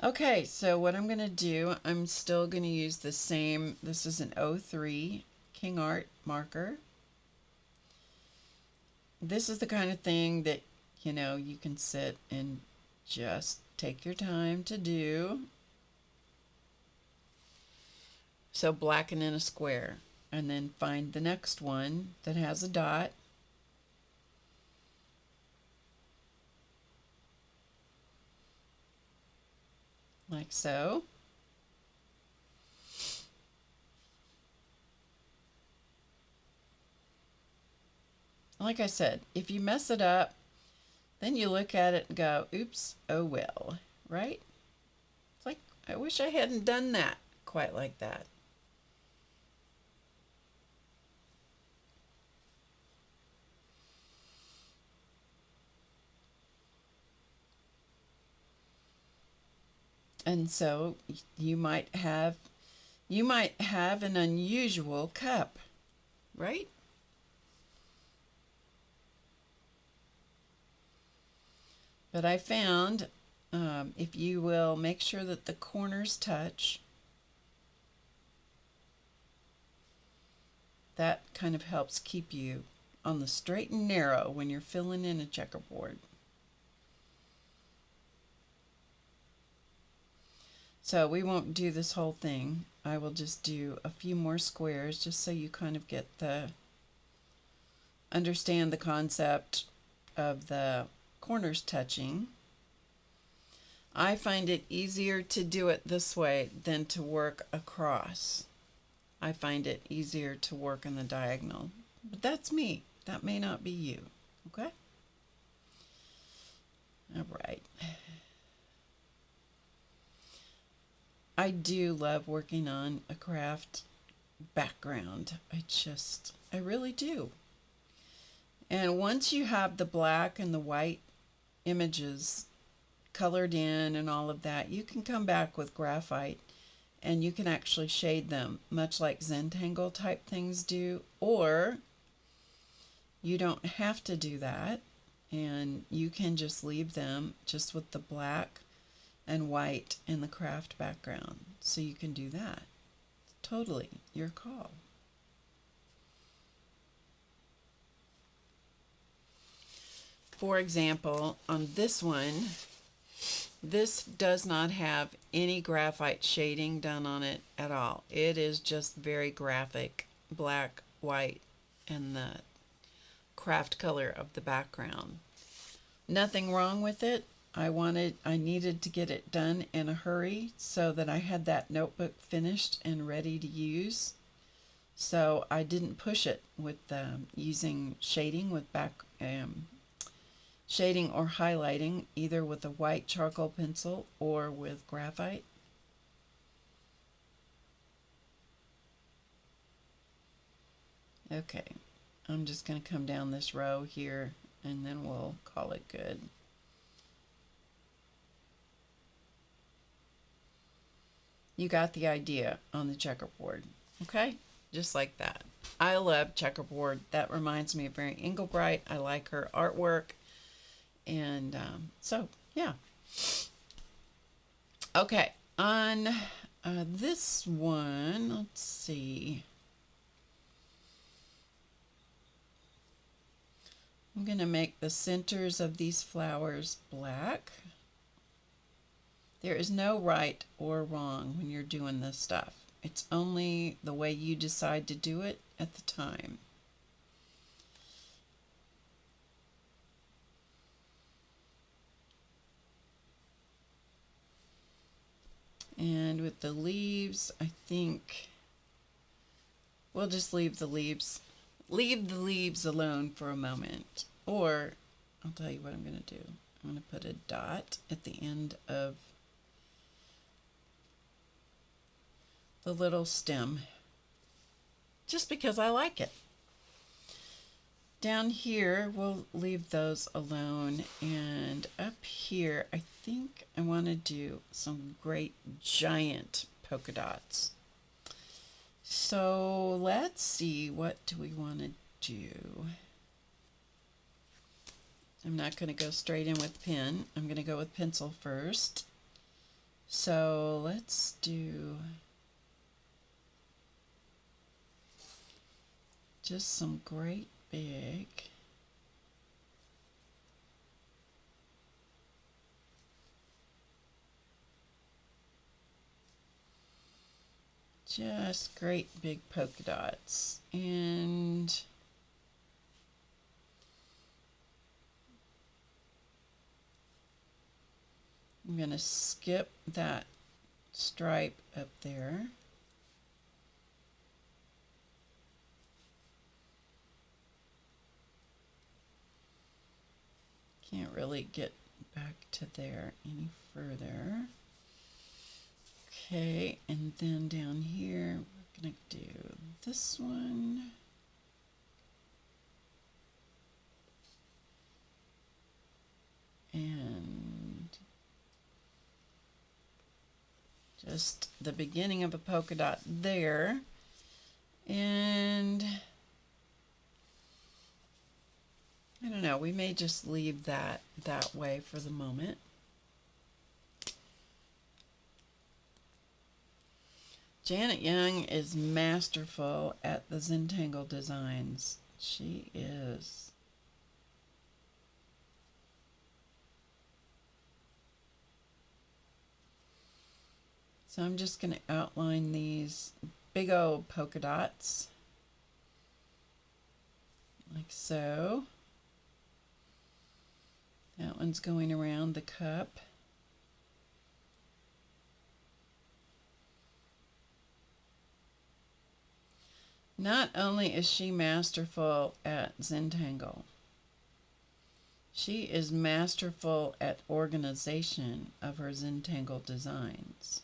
Speaker 1: Okay, so what I'm going to do, I'm still going to use the same, this is an 03 King Art marker. This is the kind of thing that, you know, you can sit and just take your time to do. So blacken in a square and then find the next one that has a dot. Like so. Like I said, if you mess it up, then you look at it and go, oops, oh well, right? It's like, I wish I hadn't done that quite like that. And so you might have an unusual cup, right? But I found if you will make sure that the corners touch, that kind of helps keep you on the straight and narrow when you're filling in a checkerboard. So we won't do this whole thing. I will just do a few more squares just so you kind of get understand the concept of the corners touching. I find it easier to do it this way than to work across. I find it easier to work in the diagonal, but that's me. That may not be you, okay? All right. I do love working on a craft background. I really do. And once you have the black and the white images colored in and all of that, you can come back with graphite and you can actually shade them, much like Zentangle type things do, or you don't have to do that and you can just leave them just with the black and white in the craft background. So you can do that. Totally your call. For example, on this one, this does not have any graphite shading done on it at all. It is just very graphic, black, white, and the craft color of the background. Nothing wrong with it. I needed to get it done in a hurry so that I had that notebook finished and ready to use. So I didn't push it with using shading with shading or highlighting, either with a white charcoal pencil or with graphite. Okay, I'm just going to come down this row here and then we'll call it good. You got the idea on the checkerboard, okay? Just like that. I love checkerboard. That reminds me of Mary Englebright. I like her artwork. And so, yeah. Okay, on this one, let's see. I'm going to make the centers of these flowers black. There is no right or wrong when you're doing this stuff. It's only the way you decide to do it at the time. And with the leaves, I think we'll just leave the leaves alone for a moment. Or I'll tell you what I'm going to do. I'm going to put a dot at the end of the little stem, just because I like it. Down here, we'll leave those alone. And up here, I think I want to do some great giant polka dots. So let's see, what do we want to do? I'm not going to go straight in with pen. I'm going to go with pencil first. So let's do just some great big polka dots. And I'm going to skip that stripe up there. Can't really get back to there any further. Okay, and then down here we're going to do this one. And just the beginning of a polka dot there. And I don't know, we may just leave that way for the moment. Janet Young is masterful at the Zentangle designs. She is. So I'm just going to outline these big old polka dots, like so. That one's going around the cup. Not only is she masterful at Zentangle, she is masterful at organization of her Zentangle designs.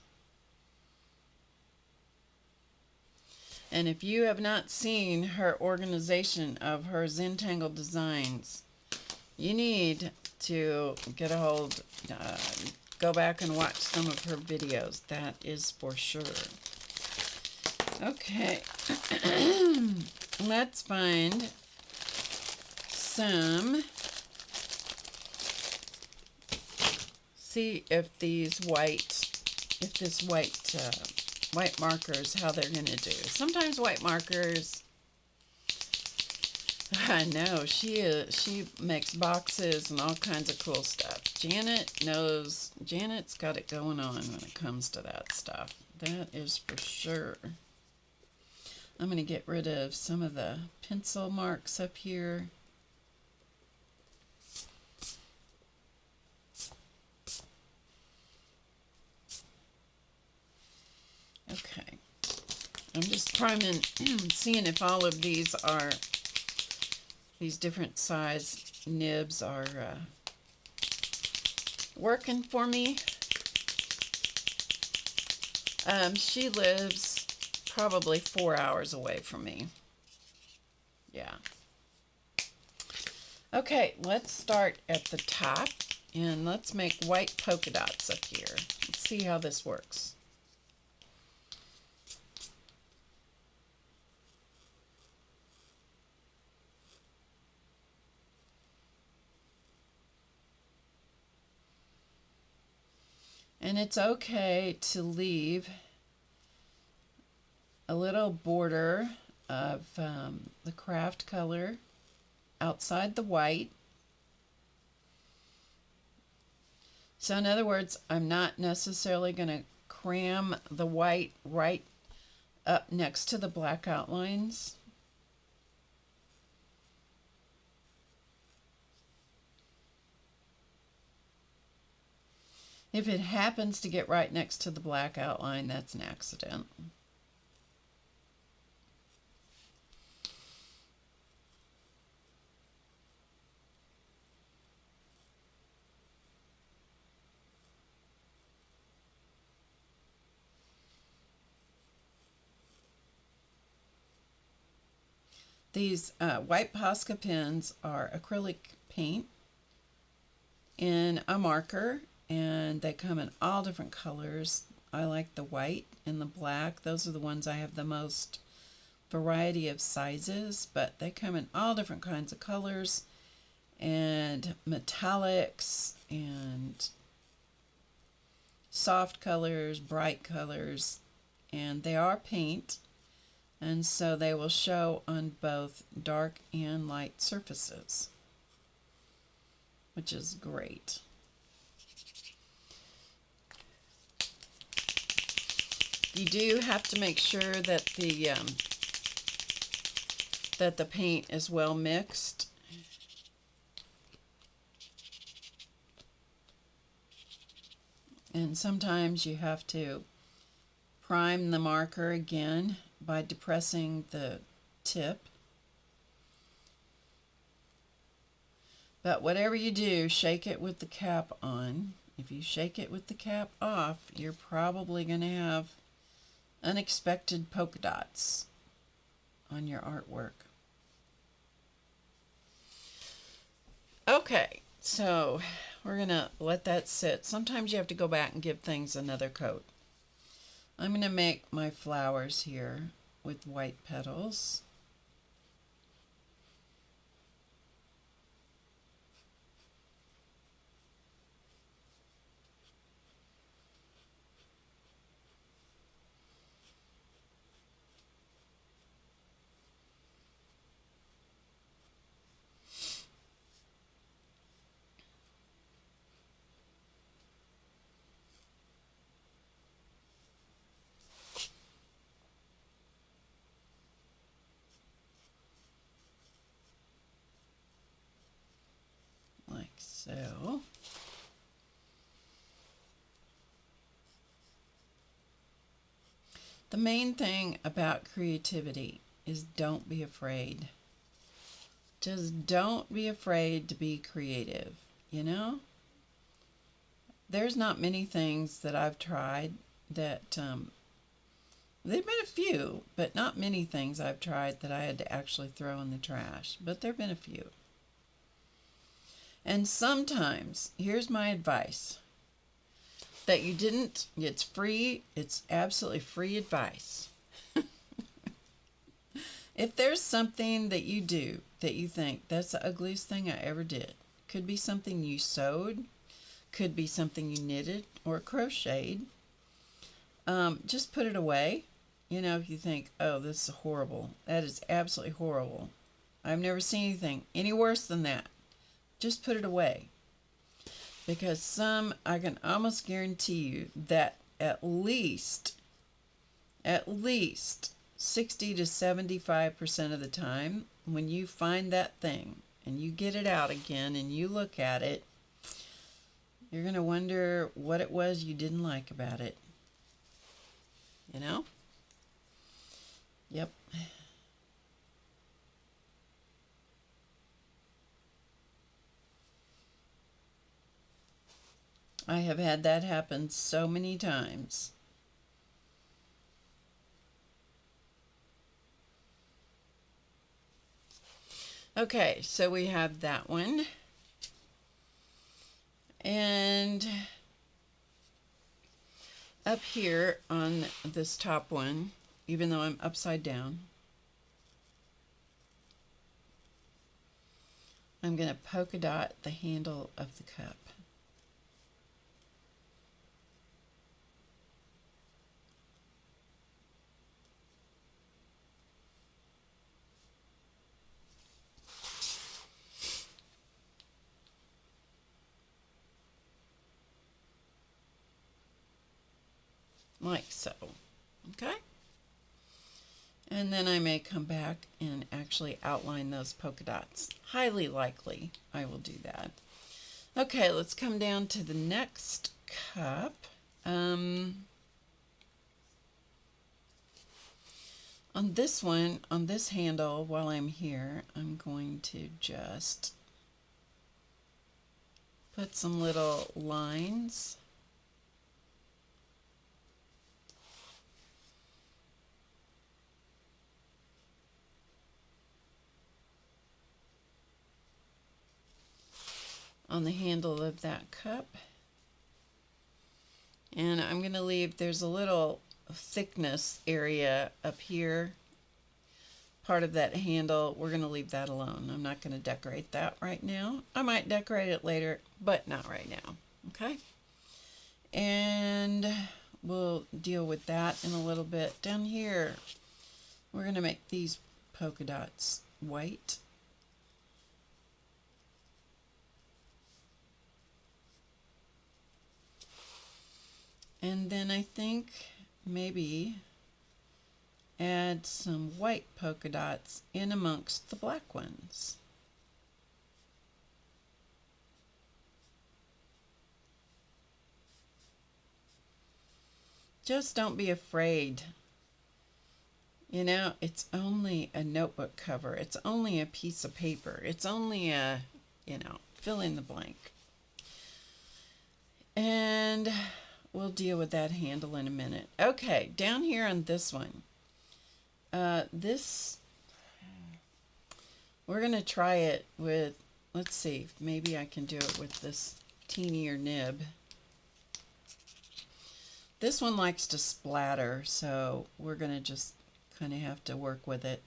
Speaker 1: And if you have not seen her organization of her Zentangle designs, you need to get a hold, go back and watch some of her videos. That is for sure. Okay, let's find some, see if these white markers, how they're going to do. Sometimes white markers, I know, she makes boxes and all kinds of cool stuff. Janet's got it going on when it comes to that stuff. That is for sure. I'm going to get rid of some of the pencil marks up here. Okay. I'm just priming, seeing if all of these different size nibs are working for me. She lives probably 4 hours away from me. Yeah. Okay, let's start at the top and let's make white polka dots up here. Let's see how this works. And it's okay to leave a little border of the craft color outside the white. So in other words, I'm not necessarily going to cram the white right up next to the black outlines. If it happens to get right next to the black outline, that's an accident. These white Posca pens are acrylic paint in a marker, and they come in all different colors. I like the white and the black. Those are the ones I have the most variety of sizes, but they come in all different kinds of colors. and metallics and soft colors, bright colors, and they are paint, and so they will show on both dark and light surfaces, which is great. You do have to make sure that the paint is well mixed. And sometimes you have to prime the marker again by depressing the tip. But whatever you do, shake it with the cap on. If you shake it with the cap off, you're probably going to have unexpected polka dots on your artwork. Okay, so we're going to let that sit. Sometimes you have to go back and give things another coat. I'm going to make my flowers here with white petals. Like so. The main thing about creativity is don't be afraid. Just don't be afraid to be creative, you know? There's not many things that I've tried that, there've been a few, but not many things I've tried that I had to actually throw in the trash, but there've been a few. And sometimes, here's my advice, that you didn't, it's free, it's absolutely free advice. If there's something that you do that you think, that's the ugliest thing I ever did, could be something you sewed, could be something you knitted or crocheted, just put it away. You know, if you think, oh, this is horrible, that is absolutely horrible, I've never seen anything any worse than that, just put it away. Because some, I can almost guarantee you that at least 60 to 75% of the time, when you find that thing and you get it out again and you look at it, you're going to wonder what it was you didn't like about it. You know? Yep. I have had that happen so many times. Okay, so we have that one. And up here on this top one, even though I'm upside down, I'm going to polka dot the handle of the cup. Like so. Okay? And then I may come back and actually outline those polka dots. Highly likely I will do that. Okay, let's come down to the next cup. On this one, on this handle, while I'm here, I'm going to just put some little lines. On the handle of that cup. And I'm going to leave, there's a little thickness area up here, part of that handle, we're going to leave that alone. I'm not going to decorate that right now. I might decorate it later, but not right now. Okay? And we'll deal with that in a little bit. Down here, we're going to make these polka dots white. And then I think maybe add some white polka dots in amongst the black ones. Just don't be afraid. You know, it's only a notebook cover. It's only a piece of paper. It's only a, fill in the blank. And we'll deal with that handle in a minute. Okay, down here on this one. We're going to try it with, let's see, maybe I can do it with this teenier nib. This one likes to splatter, so we're going to just kind of have to work with it.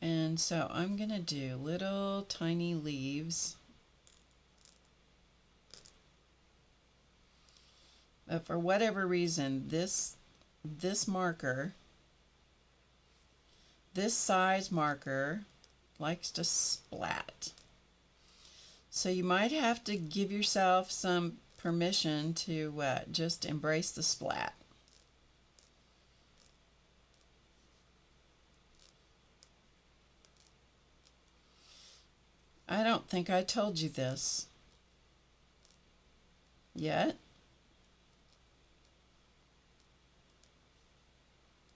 Speaker 1: And so I'm going to do little tiny leaves. But for whatever reason, this marker, this size marker, likes to splat. So you might have to give yourself some permission to just embrace the splat. I don't think I told you this yet.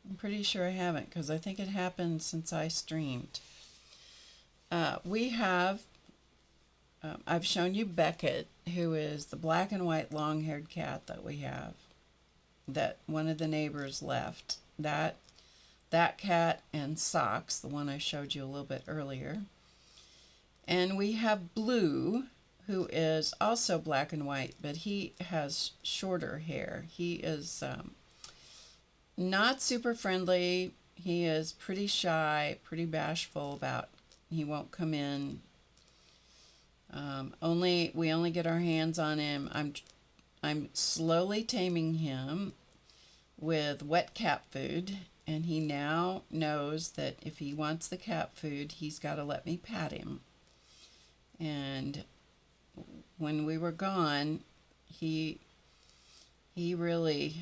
Speaker 1: I'm pretty sure I haven't, because I think it happened since I streamed. We have, I've shown you Beckett, who is the black and white long-haired cat that we have, that one of the neighbors left. That cat and Socks, the one I showed you a little bit earlier. And we have Blue, who is also black and white, but he has shorter hair. He is not super friendly. He is pretty shy, pretty bashful about, he won't come in. We only get our hands on him. I'm slowly taming him with wet cat food, and he now knows that if he wants the cat food, he's got to let me pat him. And when we were gone, he really,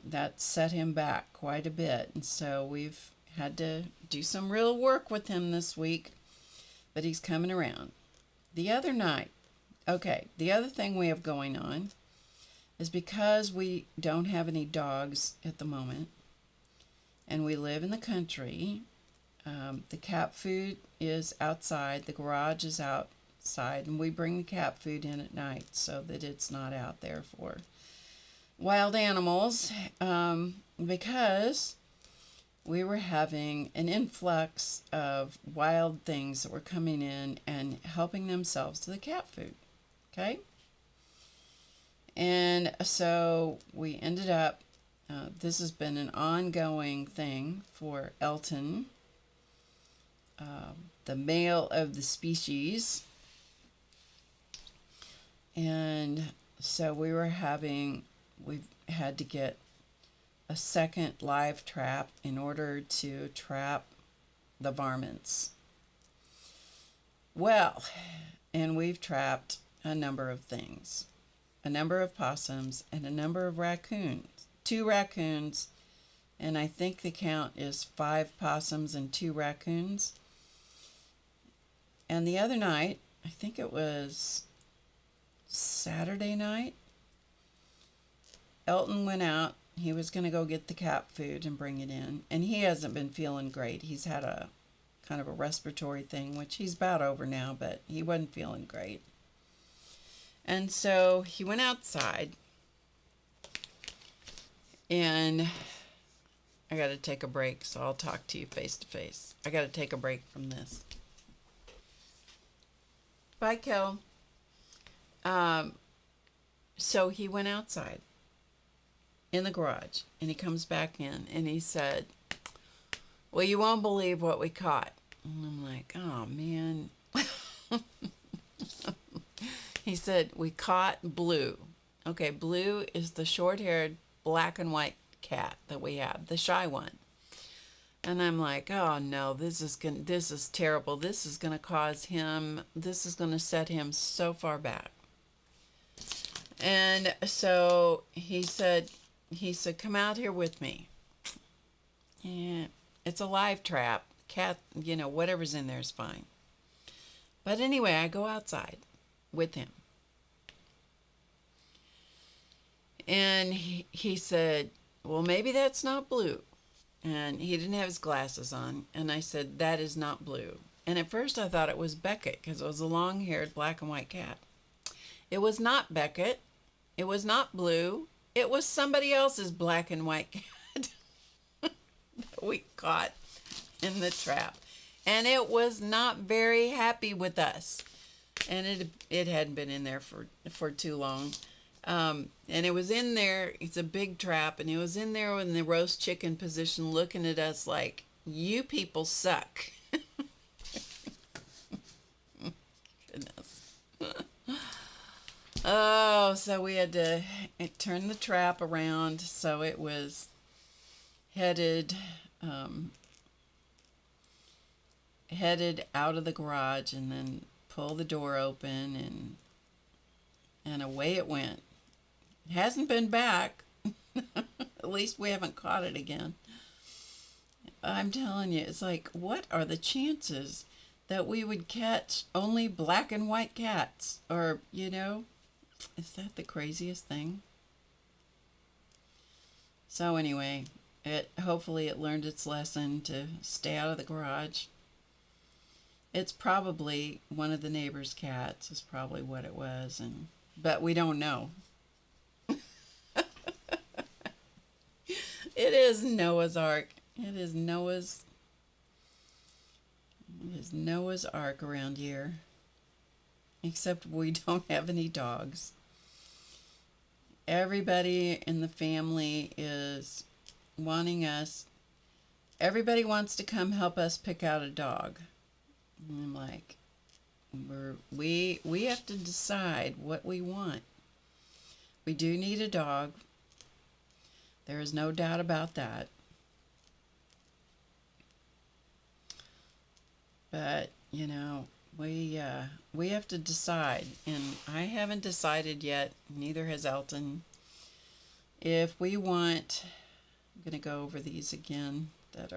Speaker 1: that set him back quite a bit. And so we've had to do some real work with him this week, but he's coming around. The other night, okay, the other thing we have going on is because we don't have any dogs at the moment, and we live in the country, the cat food is outside, the garage is outside, and we bring the cat food in at night so that it's not out there for wild animals, because we were having an influx of wild things that were coming in and helping themselves to the cat food, okay? And so we ended up, this has been an ongoing thing for Elton, the male of the species. And so we've had to get a second live trap in order to trap the varmints. Well, and we've trapped a number of things. A number of possums and a number of raccoons. 2 raccoons, and I think the count is 5 possums and 2 raccoons. And the other night, I think it was Saturday night, Elton went out. He was going to go get the cat food and bring it in, and he hasn't been feeling great. He's had a kind of a respiratory thing, which he's about over now, but he wasn't feeling great. And so he went outside, and I got to take a break, so I'll talk to you face to face. I got to take a break from this. Bye, Kel. So he went outside, in the garage, and he comes back in, and he said, well, you won't believe what we caught. And I'm like, oh, man. He said, we caught Blue. Okay, Blue is the short-haired black and white cat that we have, the shy one. And I'm like, oh no, this is terrible. This is going to set him so far back. And so he said, come out here with me. Yeah, it's a live trap. Cat, whatever's in there is fine. But anyway, I go outside with him. And he said, well, maybe that's not Blue. And he didn't have his glasses on. And I said, that is not Blue. And at first I thought it was Beckett because it was a long-haired black and white cat. It was not Beckett. It was not Blue. It was somebody else's black and white cat that we caught in the trap. And it was not very happy with us. And it hadn't been in there for too long. And it was in there, it's a big trap, and it was in there in the roast chicken position looking at us like, you people suck. Goodness. Oh, so we had to turn the trap around so it was headed out of the garage, and then pull the door open, and away it went. It hasn't been back. At least we haven't caught it again. I'm telling you, it's like, what are the chances that we would catch only black and white cats? Or, is that the craziest thing? So anyway, hopefully it learned its lesson to stay out of the garage. It's probably one of the neighbor's cats is probably what it was, but we don't know. It is Noah's Ark. It is Noah's Ark around here. Except we don't have any dogs. Everybody in the family is wanting us. Everybody wants to come help us pick out a dog. And I'm like, we have to decide what we want. We do need a dog. There is no doubt about that. But, we have to decide. And I haven't decided yet, neither has Elton, if we want, I'm going to go over these again that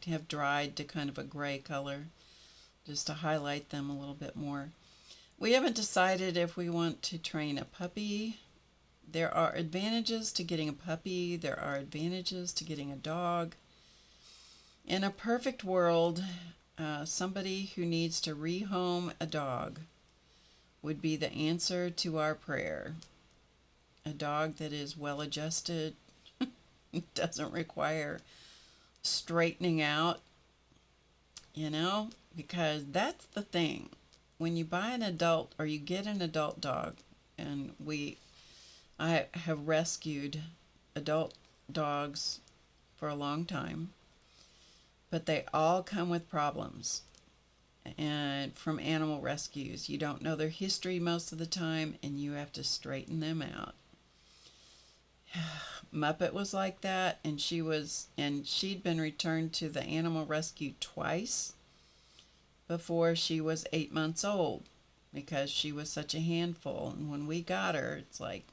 Speaker 1: have dried to kind of a gray color, just to highlight them a little bit more. We haven't decided if we want to train a puppy. There are advantages to getting a puppy. There are advantages to getting a dog. In a perfect world, somebody who needs to rehome a dog would be the answer to our prayer. A dog that is well adjusted, doesn't require straightening out, because that's the thing. When you buy an adult or you get an adult dog, and I have rescued adult dogs for a long time, but they all come with problems. And from animal rescues, you don't know their history most of the time, and you have to straighten them out. Muppet was like that, and she'd been returned to the animal rescue twice before she was 8 months old, because she was such a handful. And when we got her, it's like,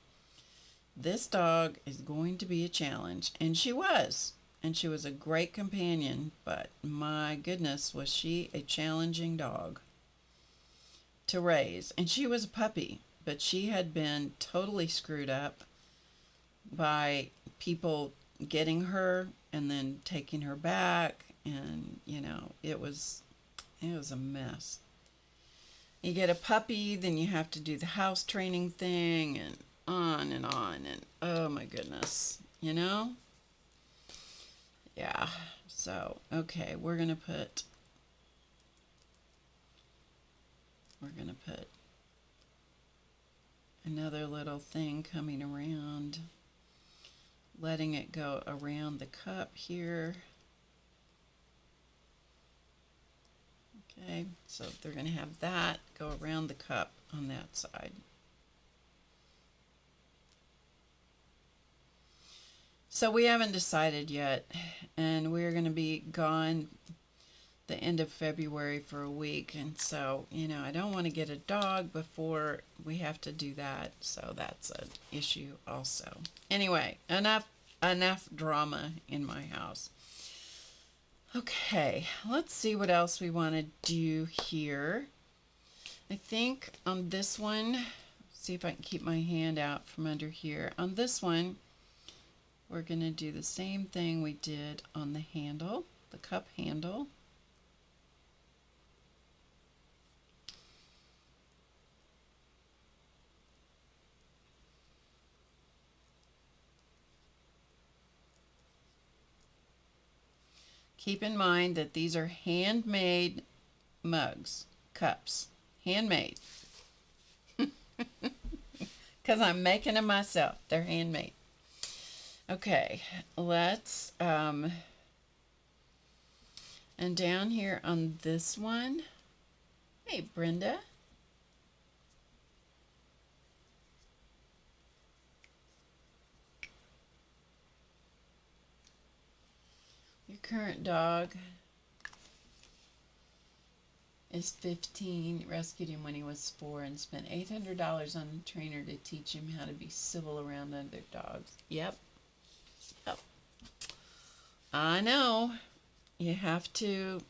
Speaker 1: this dog is going to be a challenge. And she was. And she was a great companion, but my goodness, was she a challenging dog to raise. And she was a puppy, but she had been totally screwed up by people getting her and then taking her back. And, it was a mess. You get a puppy, then you have to do the house training thing, and on, and oh my goodness, Yeah. So, okay, we're gonna put another little thing coming around. letting it go around the cup here. Okay, so they're going to have that go around the cup on that side. So we haven't decided yet, and we're going to be gone the end of February for a week, and so, you know, I don't want to get a dog before we have to do that, so that's an issue also. Anyway, enough drama in my house. Okay, let's see what else we want to do here. I think on this one, see if I can keep my hand out from under here. On this one, we're going to do the same thing we did on the handle, the cup handle. Keep in mind that these are handmade mugs, cups, handmade. Because I'm making them myself. They're handmade. Okay, let's, and down here on this one, hey Brenda. Your current dog is 15, rescued him when he was 4 and spent $800 on a trainer to teach him how to be civil around other dogs. Yep. Yep. I know. You have to.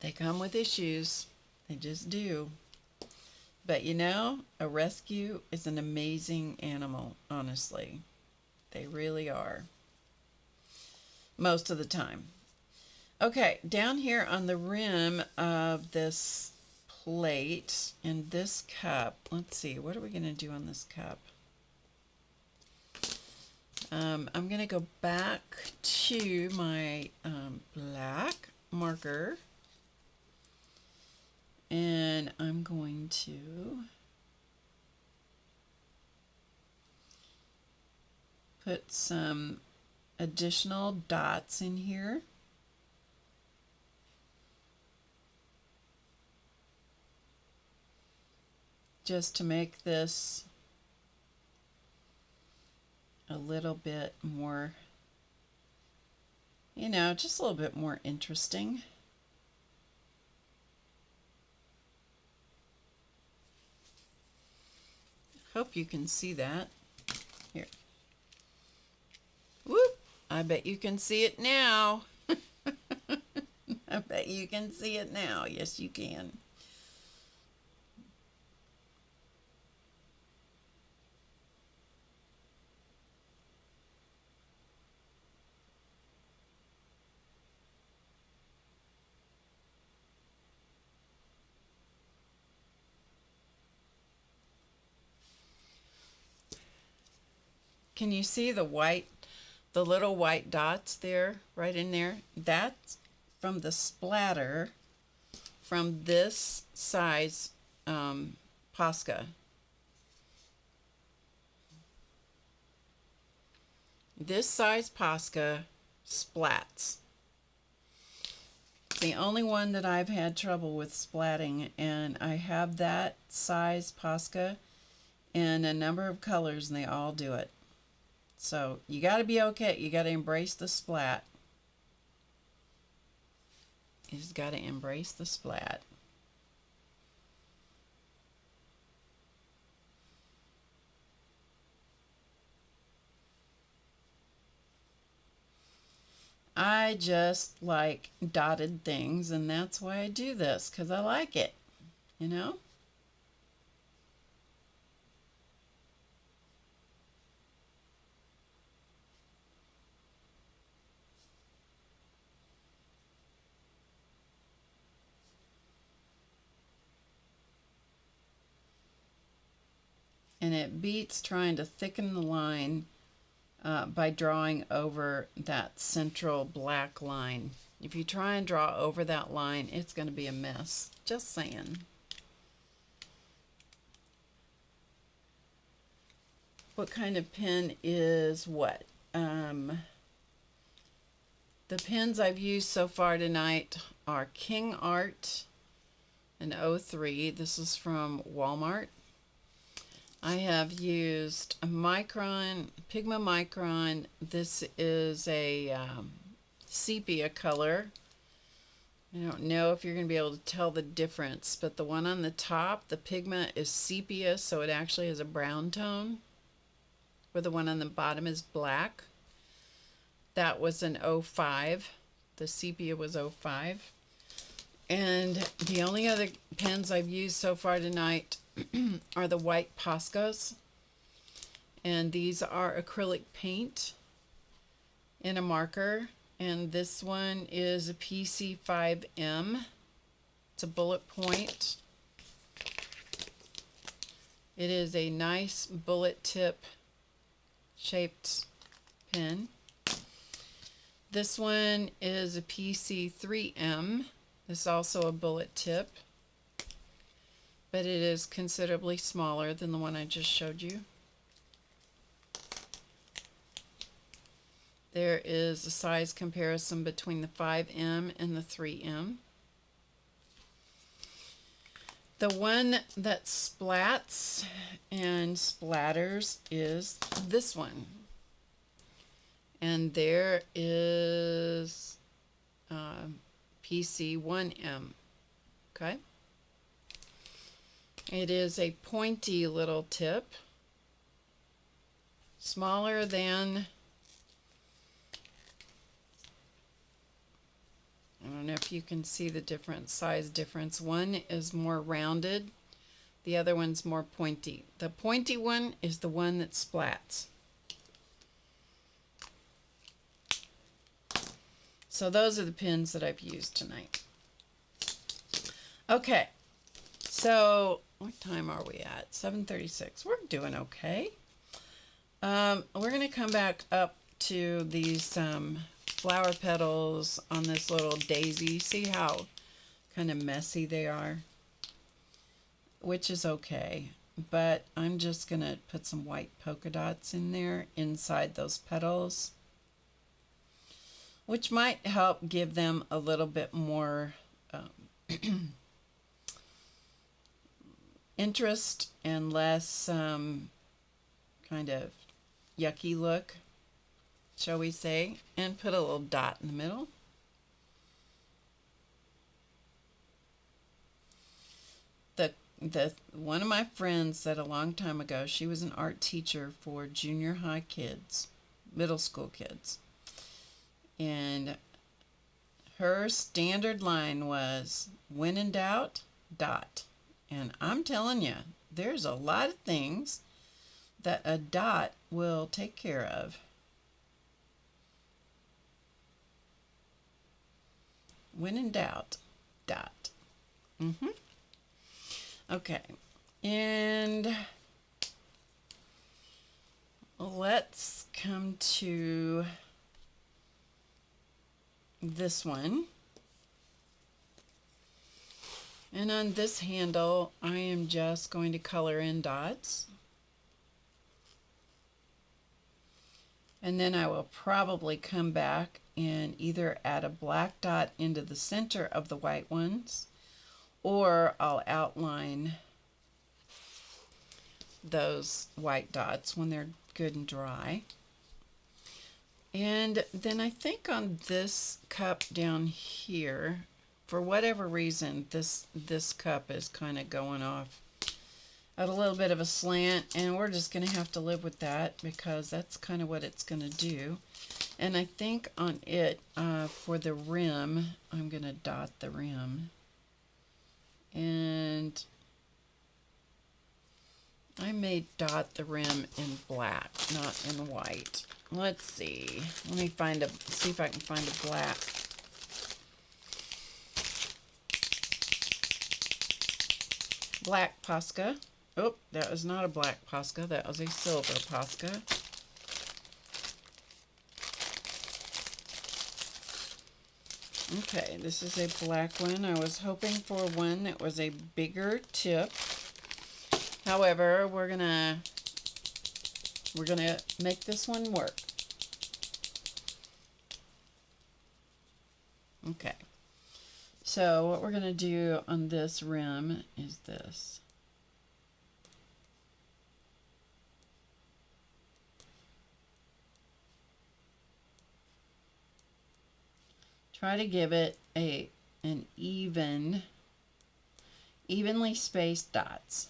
Speaker 1: They come with issues. They just do. But you know, a rescue is an amazing animal, honestly. They really are. Most of the time. Okay, down here on the rim of this plate in this cup, let's see, what are we going to do on this cup? I'm going to go back to my black marker, and I'm going to put some additional dots in here. Just to make this a little bit more, you know, just a little bit more interesting. Hope you can see that. Here. Whoop! I bet you can see it now. I bet you can see it now. Yes, you can. Can you see the white, the little white dots there, right in there? That's from the splatter from this size Posca. This size Posca splats. It's the only one that I've had trouble with splatting, and I have that size Posca in a number of colors, and they all do it. So you got to be okay. You got to embrace the splat. You just got to embrace the splat. I just like dotted things, and that's why I do this, because I like it, you know? And it beats trying to thicken the line by drawing over that central black line. If you try and draw over that line, it's going to be a mess. Just saying. what kind of pen is what. The pens I've used so far tonight are King Art, an 03. This is from Walmart. I have used a Micron, Pigma Micron. This is a sepia color. I don't know if you're going to be able to tell the difference, but the one on the top, the Pigma, is sepia, so it actually has a brown tone, where the one on the bottom is black. That was an 05. The sepia was 05. And the only other pens I've used so far tonight are the white Poscas. And these are acrylic paint in a marker. And this one is a PC5M. It's a bullet point. It is a nice bullet tip shaped pen. This one is a PC3M. This is also a bullet tip, but it is considerably smaller than the one I just showed you. There is a size comparison between the 5M and the 3M. The one that splats and splatters is this one. And there is PC1M. Okay. It is a pointy little tip, smaller than, I don't know if you can see the different size difference. One is more rounded, the other one's more pointy. The pointy one is the one that splats. So those are the pens that I've used tonight. Okay, so what time are we at? 7:36. We're doing okay. We're going to come back up to these flower petals on this little daisy. See how kind of messy they are? Which is okay. But I'm just going to put some white polka dots in there inside those petals, which might help give them a little bit more interest and less kind of yucky look, shall we say, and put a little dot in the middle. One of my friends said a long time ago, she was an art teacher for junior high kids, middle school kids. And her standard line was, when in doubt, dot. And I'm telling you, there's a lot of things that a dot will take care of. When in doubt, dot. Okay. And let's come to this one. And on this handle, I am just going to color in dots. And then I will probably come back and either add a black dot into the center of the white ones, or I'll outline those white dots when they're good and dry. And then I think on this cup down here, for whatever reason, this cup is kind of going off at a little bit of a slant, and we're just going to have to live with that because that's kind of what it's going to do. And I think on it, for the rim, I'm going to dot the rim. And I may dot the rim in black, not in white. Let's see. Let me see if I can find a black. Black Posca. Oh, that was not a black Posca. That was a silver Posca. Okay, this is a black one. I was hoping for one that was a bigger tip. However, we're gonna We're going to make this one work. Okay. So what we're going to do on this rim is this. Try to give it an evenly spaced dots,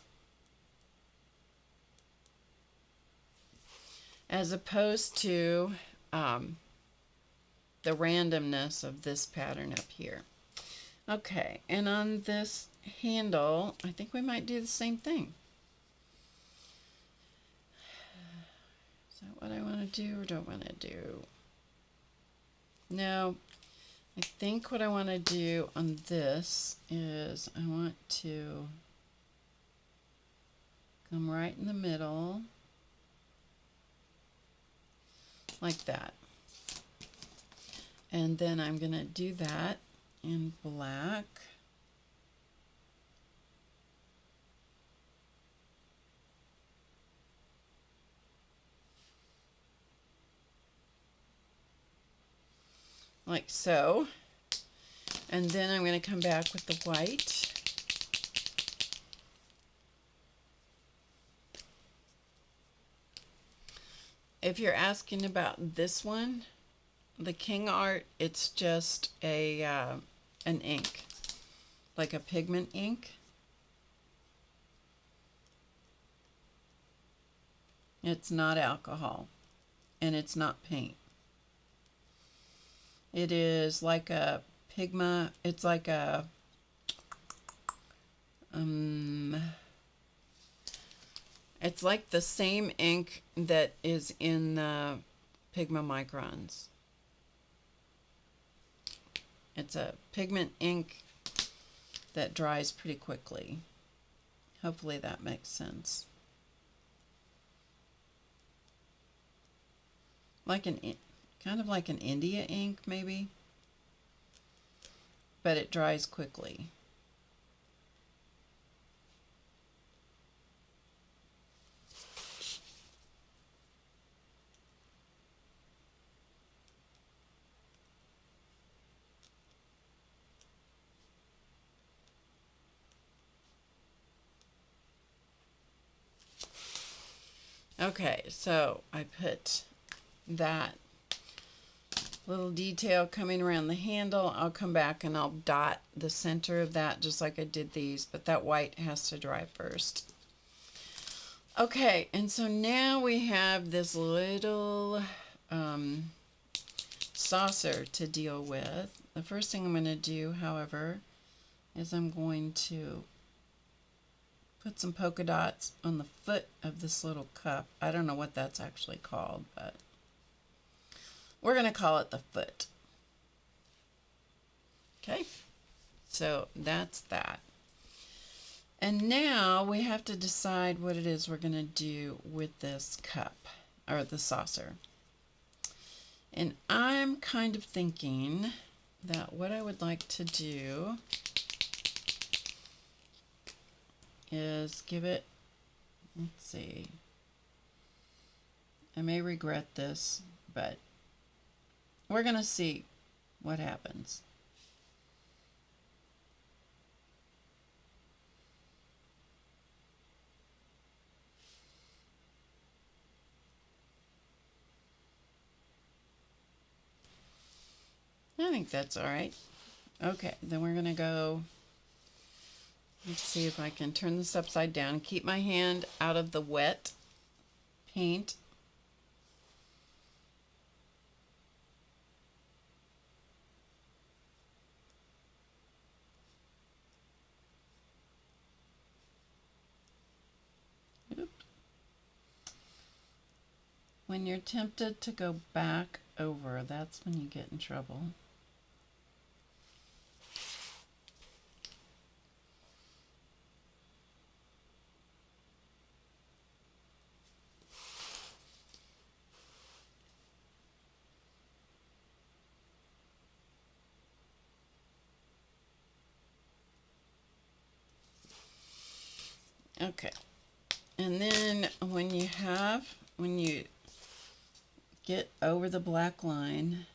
Speaker 1: as opposed to the randomness of this pattern up here. Okay, and on this handle, I think we might do the same thing. Is that what I want to do or don't want to do? No, I think what I want to do on this is I want to come right in the middle, like that. And then I'm going to do that in black. Like so. And then I'm going to come back with the white. If you're asking about this one, the King Art, it's just an ink, like a pigment ink. It's not alcohol, and it's not paint. It is like a pigment. It's like a it's like the same ink that is in the Pigma Microns. It's a pigment ink that dries pretty quickly. Hopefully that makes sense. Like kind of like an India ink maybe, but it dries quickly. Okay, so I put that little detail coming around the handle. I'll come back and I'll dot the center of that just like I did these, but that white has to dry first. Okay, and so now we have this little saucer to deal with. The first thing I'm going to do, however, is I'm going to put some polka dots on the foot of this little cup. I don't know what that's actually called, but we're going to call it the foot. Okay, so that's that. And now we have to decide what it is we're going to do with this cup, or the saucer. And I'm kind of thinking that what I would like to do is give it, let's see, I may regret this, but we're going to see what happens. I think that's all right. Okay, then we're going to go, let's see if I can turn this upside down and keep my hand out of the wet paint. When you're tempted to go back over, that's when you get in trouble. Okay, and then when you have when you get over the black line,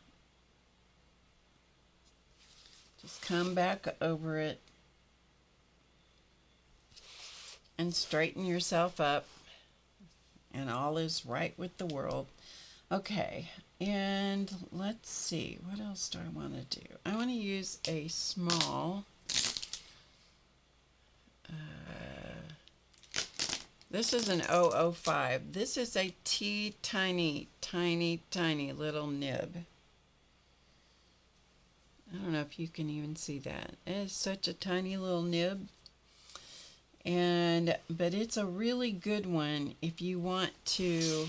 Speaker 1: just come back over it and straighten yourself up, and all is right with the world. Okay, and let's see, what else do I want to do? I want to use a small, this is an 005. This is a tiny little nib. I don't know if you can even see that. It is such a tiny little nib. But it's a really good one if you want to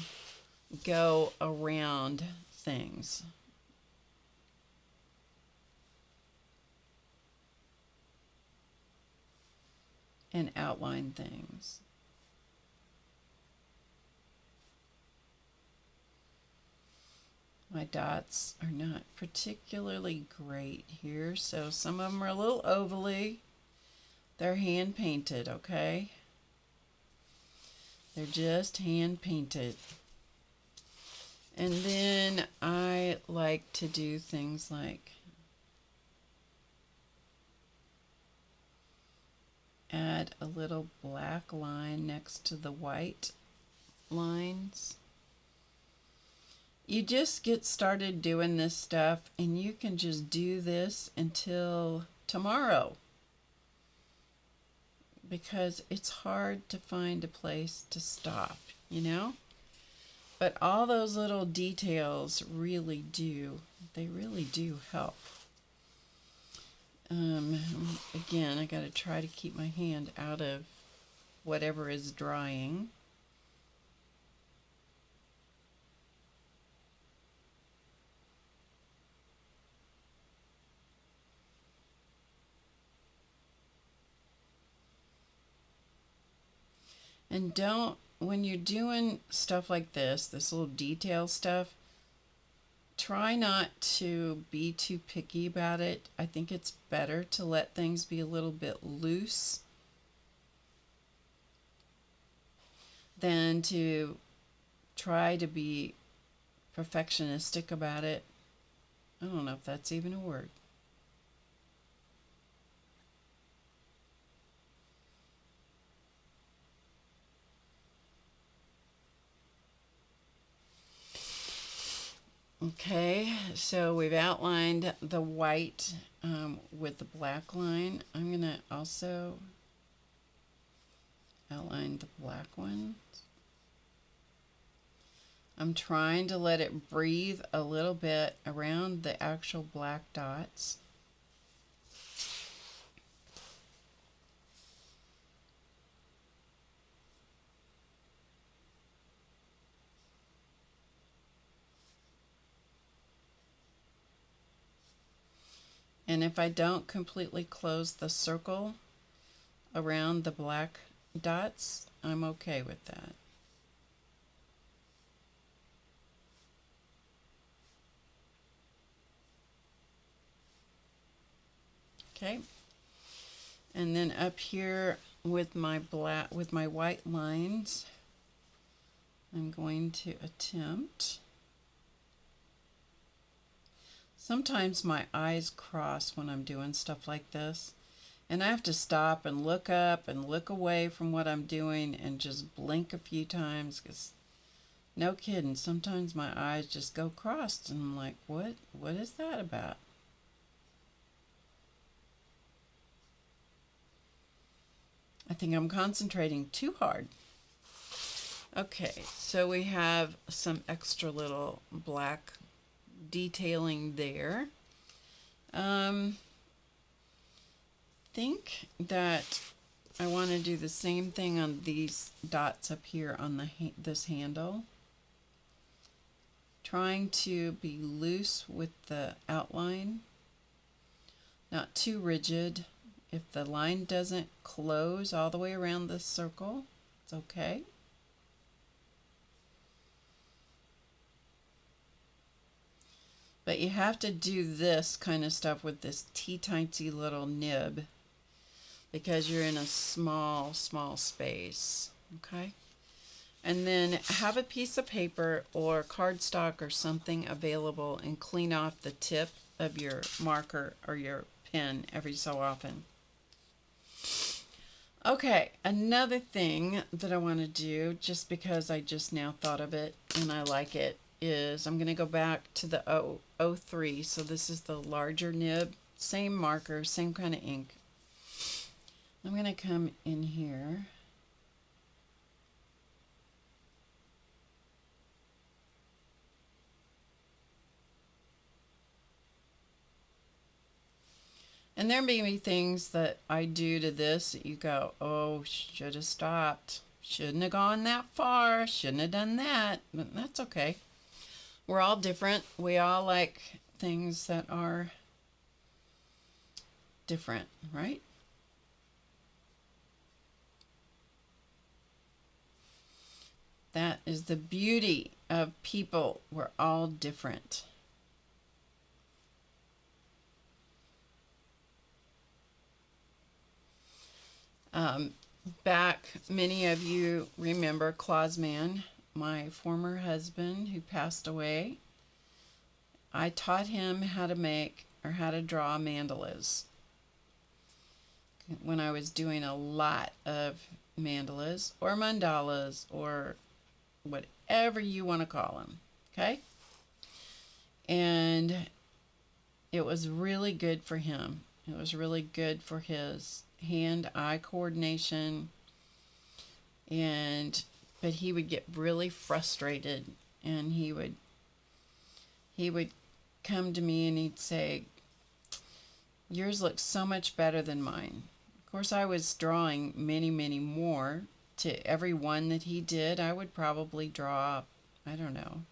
Speaker 1: go around things. And outline things. My dots are not particularly great here, so some of them are a little ovally. They're hand painted, okay? They're just hand painted. And then I like to do things like add a little black line next to the white lines. You just get started doing this stuff, and you can just do this until tomorrow, because it's hard to find a place to stop, you know? But all those little details really do help. Again, I got to try to keep my hand out of whatever is drying. And when you're doing stuff like this little detail stuff, try not to be too picky about it. I think it's better to let things be a little bit loose than to try to be perfectionistic about it. I don't know if that's even a word. Okay, so we've outlined the white with the black line. I'm going to also outline the black one. I'm trying to let it breathe a little bit around the actual black dots. And if I don't completely close the circle around the black dots, I'm okay with that. Okay. And then up here with my white lines, I'm going to attempt. Sometimes my eyes cross when I'm doing stuff like this, and I have to stop and look up and look away from what I'm doing and just blink a few times, because no kidding, sometimes my eyes just go crossed and I'm like, what is that about? I think I'm concentrating too hard. Okay, so we have some extra little black detailing there. Think that I want to do the same thing on these dots up here on this handle. Trying to be loose with the outline, not too rigid. If the line doesn't close all the way around the circle, it's okay. But you have to do this kind of stuff with this teeny little nib because you're in a small space, okay? And then have a piece of paper or cardstock or something available and clean off the tip of your marker or your pen every so often. Okay, another thing that I want to do, just because I just now thought of it and I like it, is I'm going to go back to the 03. So this is the larger nib, same marker, same kind of ink. I'm going to come in here. And there may be things that I do to this that you go, oh, should have stopped. Shouldn't have gone that far. Shouldn't have done that. But that's okay. We're all different. We all like things that are different, right? That is the beauty of people. We're all different. Back, many of you remember Clausman, my former husband who passed away. I taught him how to make or how to draw mandalas when I was doing a lot of mandalas or mandalas or whatever you want to call them, okay? And it was really good for him. It was really good for his hand-eye coordination, but he would get really frustrated, and he would come to me and he'd say, yours looks so much better than mine. Of course, I was drawing many, many more. To every one that he did, I would probably draw, I don't know,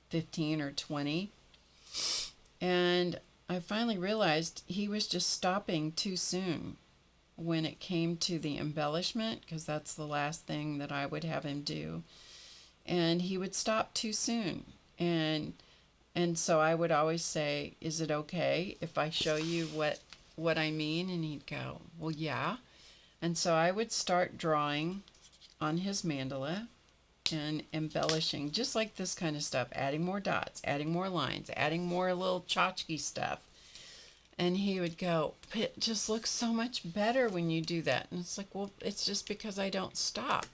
Speaker 1: 15 or 20. And I finally realized he was just stopping too soon when it came to the embellishment, because that's the last thing that I would have him do. And he would stop too soon. And so I would always say, is it okay if I show you what I mean? And he'd go, well, yeah. And so I would start drawing on his mandala and embellishing, just like this kind of stuff, adding more dots, adding more lines, adding more little tchotchke stuff. And he would go, it just looks so much better when you do that. And it's like, well, it's just because I don't stop.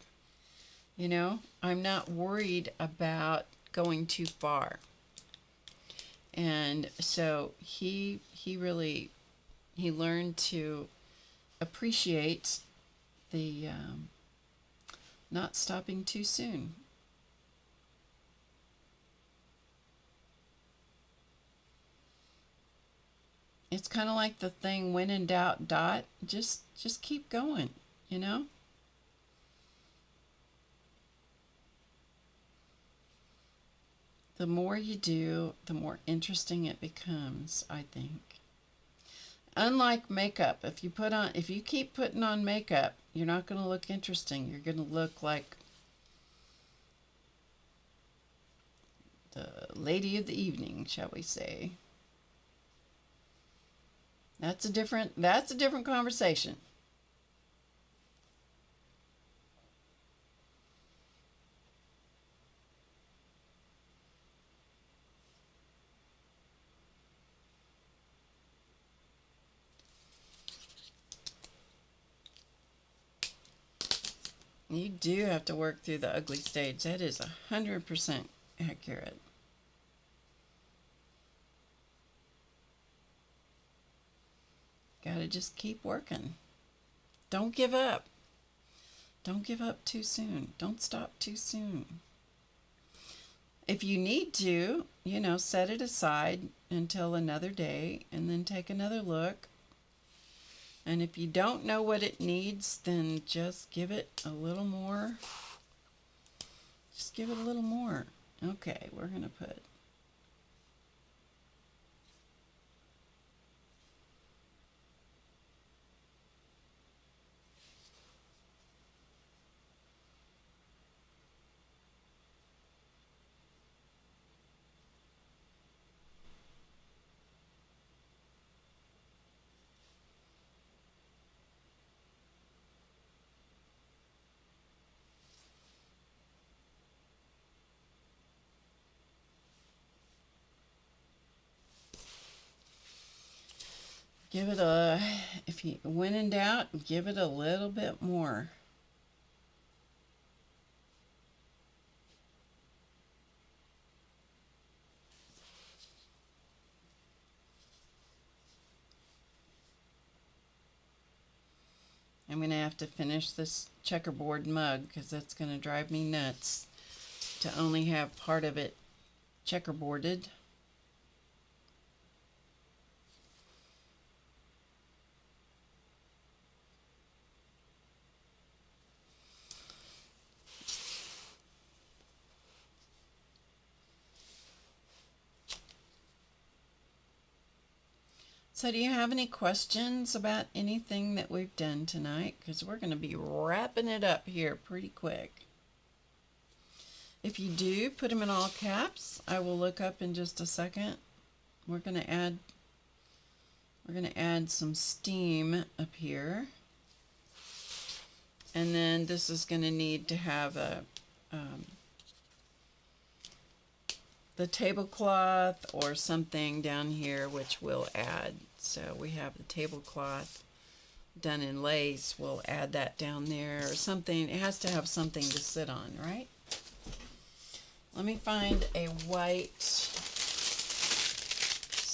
Speaker 1: You know, I'm not worried about going too far. And so he learned to appreciate the not stopping too soon. It's kind of like the thing, when in doubt, dot. Just keep going, you know? The more you do, the more interesting it becomes, I think. Unlike makeup, if you keep putting on makeup, you're not going to look interesting. You're going to look like the lady of the evening, shall we say. That's a different conversation. You do have to work through the ugly stage. That is 100% accurate. Gotta just keep working. Don't give up. Don't give up too soon. Don't stop too soon. If you need to, set it aside until another day and then take another look. And if you don't know what it needs, then just give it a little more. Just give it a little more. Okay, we're going to put Give it a, if you, when in doubt, give it a little bit more. I'm going to have to finish this checkerboard mug because that's going to drive me nuts to only have part of it checkerboarded. So do you have any questions about anything that we've done tonight? Because we're going to be wrapping it up here pretty quick. If you do, put them in all caps. I will look up in just a second. We're going to add some steam up here. And then this is going to need to have a the tablecloth or something down here, which we'll add. So we have the tablecloth done in lace. We'll add that down there or something. It has to have something to sit on, right? Let me find a white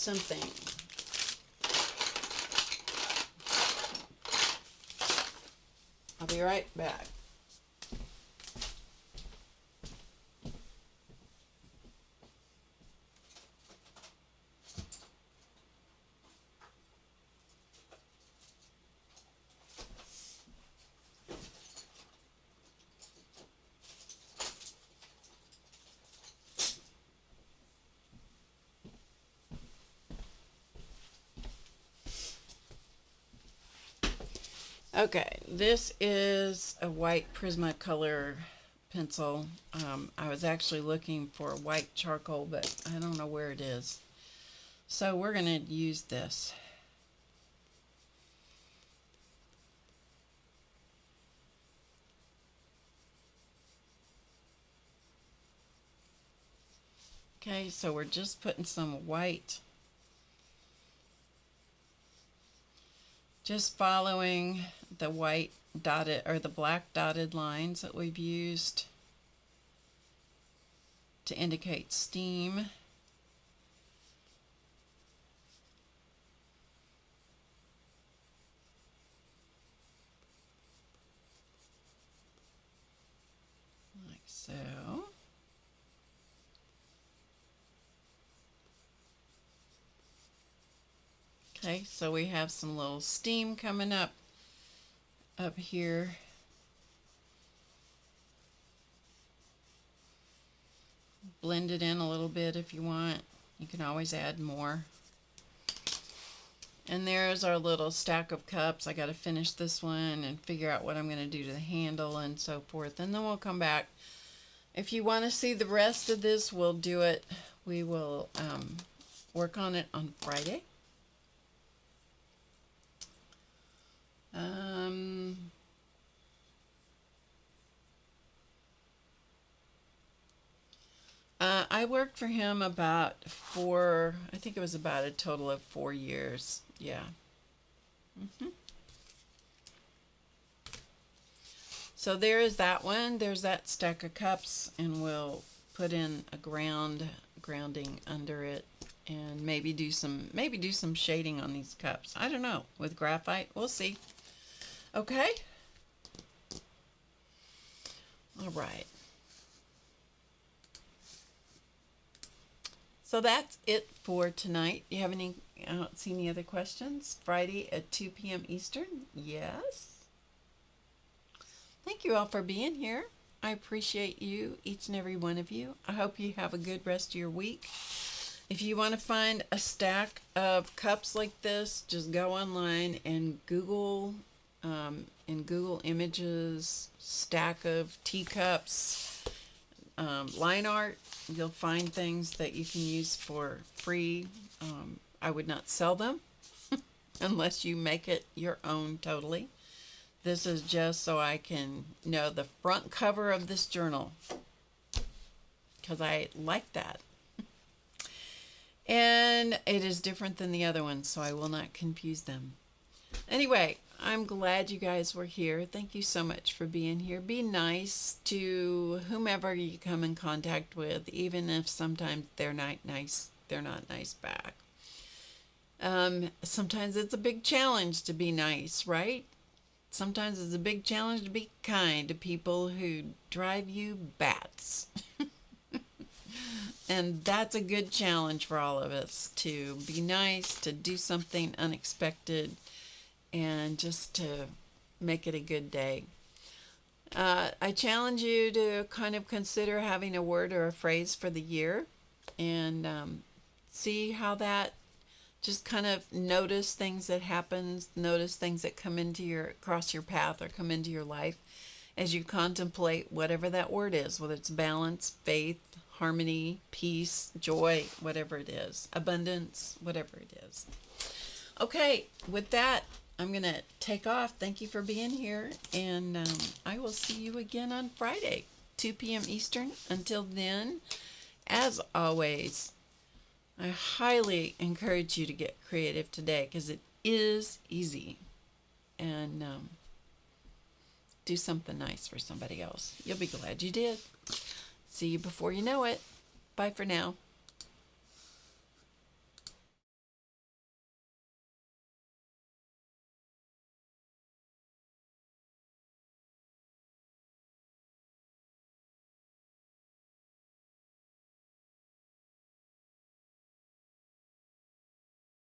Speaker 1: something. I'll be right back. Okay, this is a white Prismacolor pencil. I was actually looking for white charcoal, but I don't know where it is. So we're going to use this. Okay, so we're just putting some white. Just following the white dotted or the black dotted lines that we've used to indicate steam. Like so. Okay, so we have some little steam coming up here. Blend it in a little bit if you want. You can always add more. And there's our little stack of cups. I got to finish this one and figure out what I'm going to do to the handle and so forth. And then we'll come back. If you want to see the rest of this, we'll do it. We will work on it on Friday. I worked for him about I think it was about a total of 4 years. Yeah. So there is that one. There's that stack of cups, and we'll put in a grounding under it, and maybe do some shading on these cups. I don't know, with graphite. We'll see. Okay. All right. So that's it for tonight. Do you have any, I don't see any other questions. Friday at 2 p.m. Eastern? Yes. Thank you all for being here. I appreciate you, each and every one of you. I hope you have a good rest of your week. If you want to find a stack of cups like this, just go online and Google, in Google Images, stack of teacups, line art. You'll find things that you can use for free. I would not sell them unless you make it your own totally. This is just so I can know the front cover of this journal, because I like that. And it is different than the other ones, so I will not confuse them. Anyway, I'm glad you guys were here. Thank you so much for being here. Be nice to whomever you come in contact with, even if sometimes they're not nice. They're not nice back. Sometimes it's a big challenge to be nice, right? Sometimes it's a big challenge to be kind to people who drive you bats. And that's a good challenge for all of us, to be nice, to do something unexpected, and just to make it a good day. I challenge you to kind of consider having a word or a phrase for the year, and see how that, just kind of notice things that happen, notice things that come cross your path or come into your life as you contemplate whatever that word is, whether it's balance, faith, harmony, peace, joy, whatever it is, abundance, whatever it is. Okay, with that, I'm going to take off. Thank you for being here, and I will see you again on Friday, 2 p.m. Eastern. Until then, as always, I highly encourage you to get creative today, because it is easy. And do something nice for somebody else. You'll be glad you did. See you before you know it. Bye for now.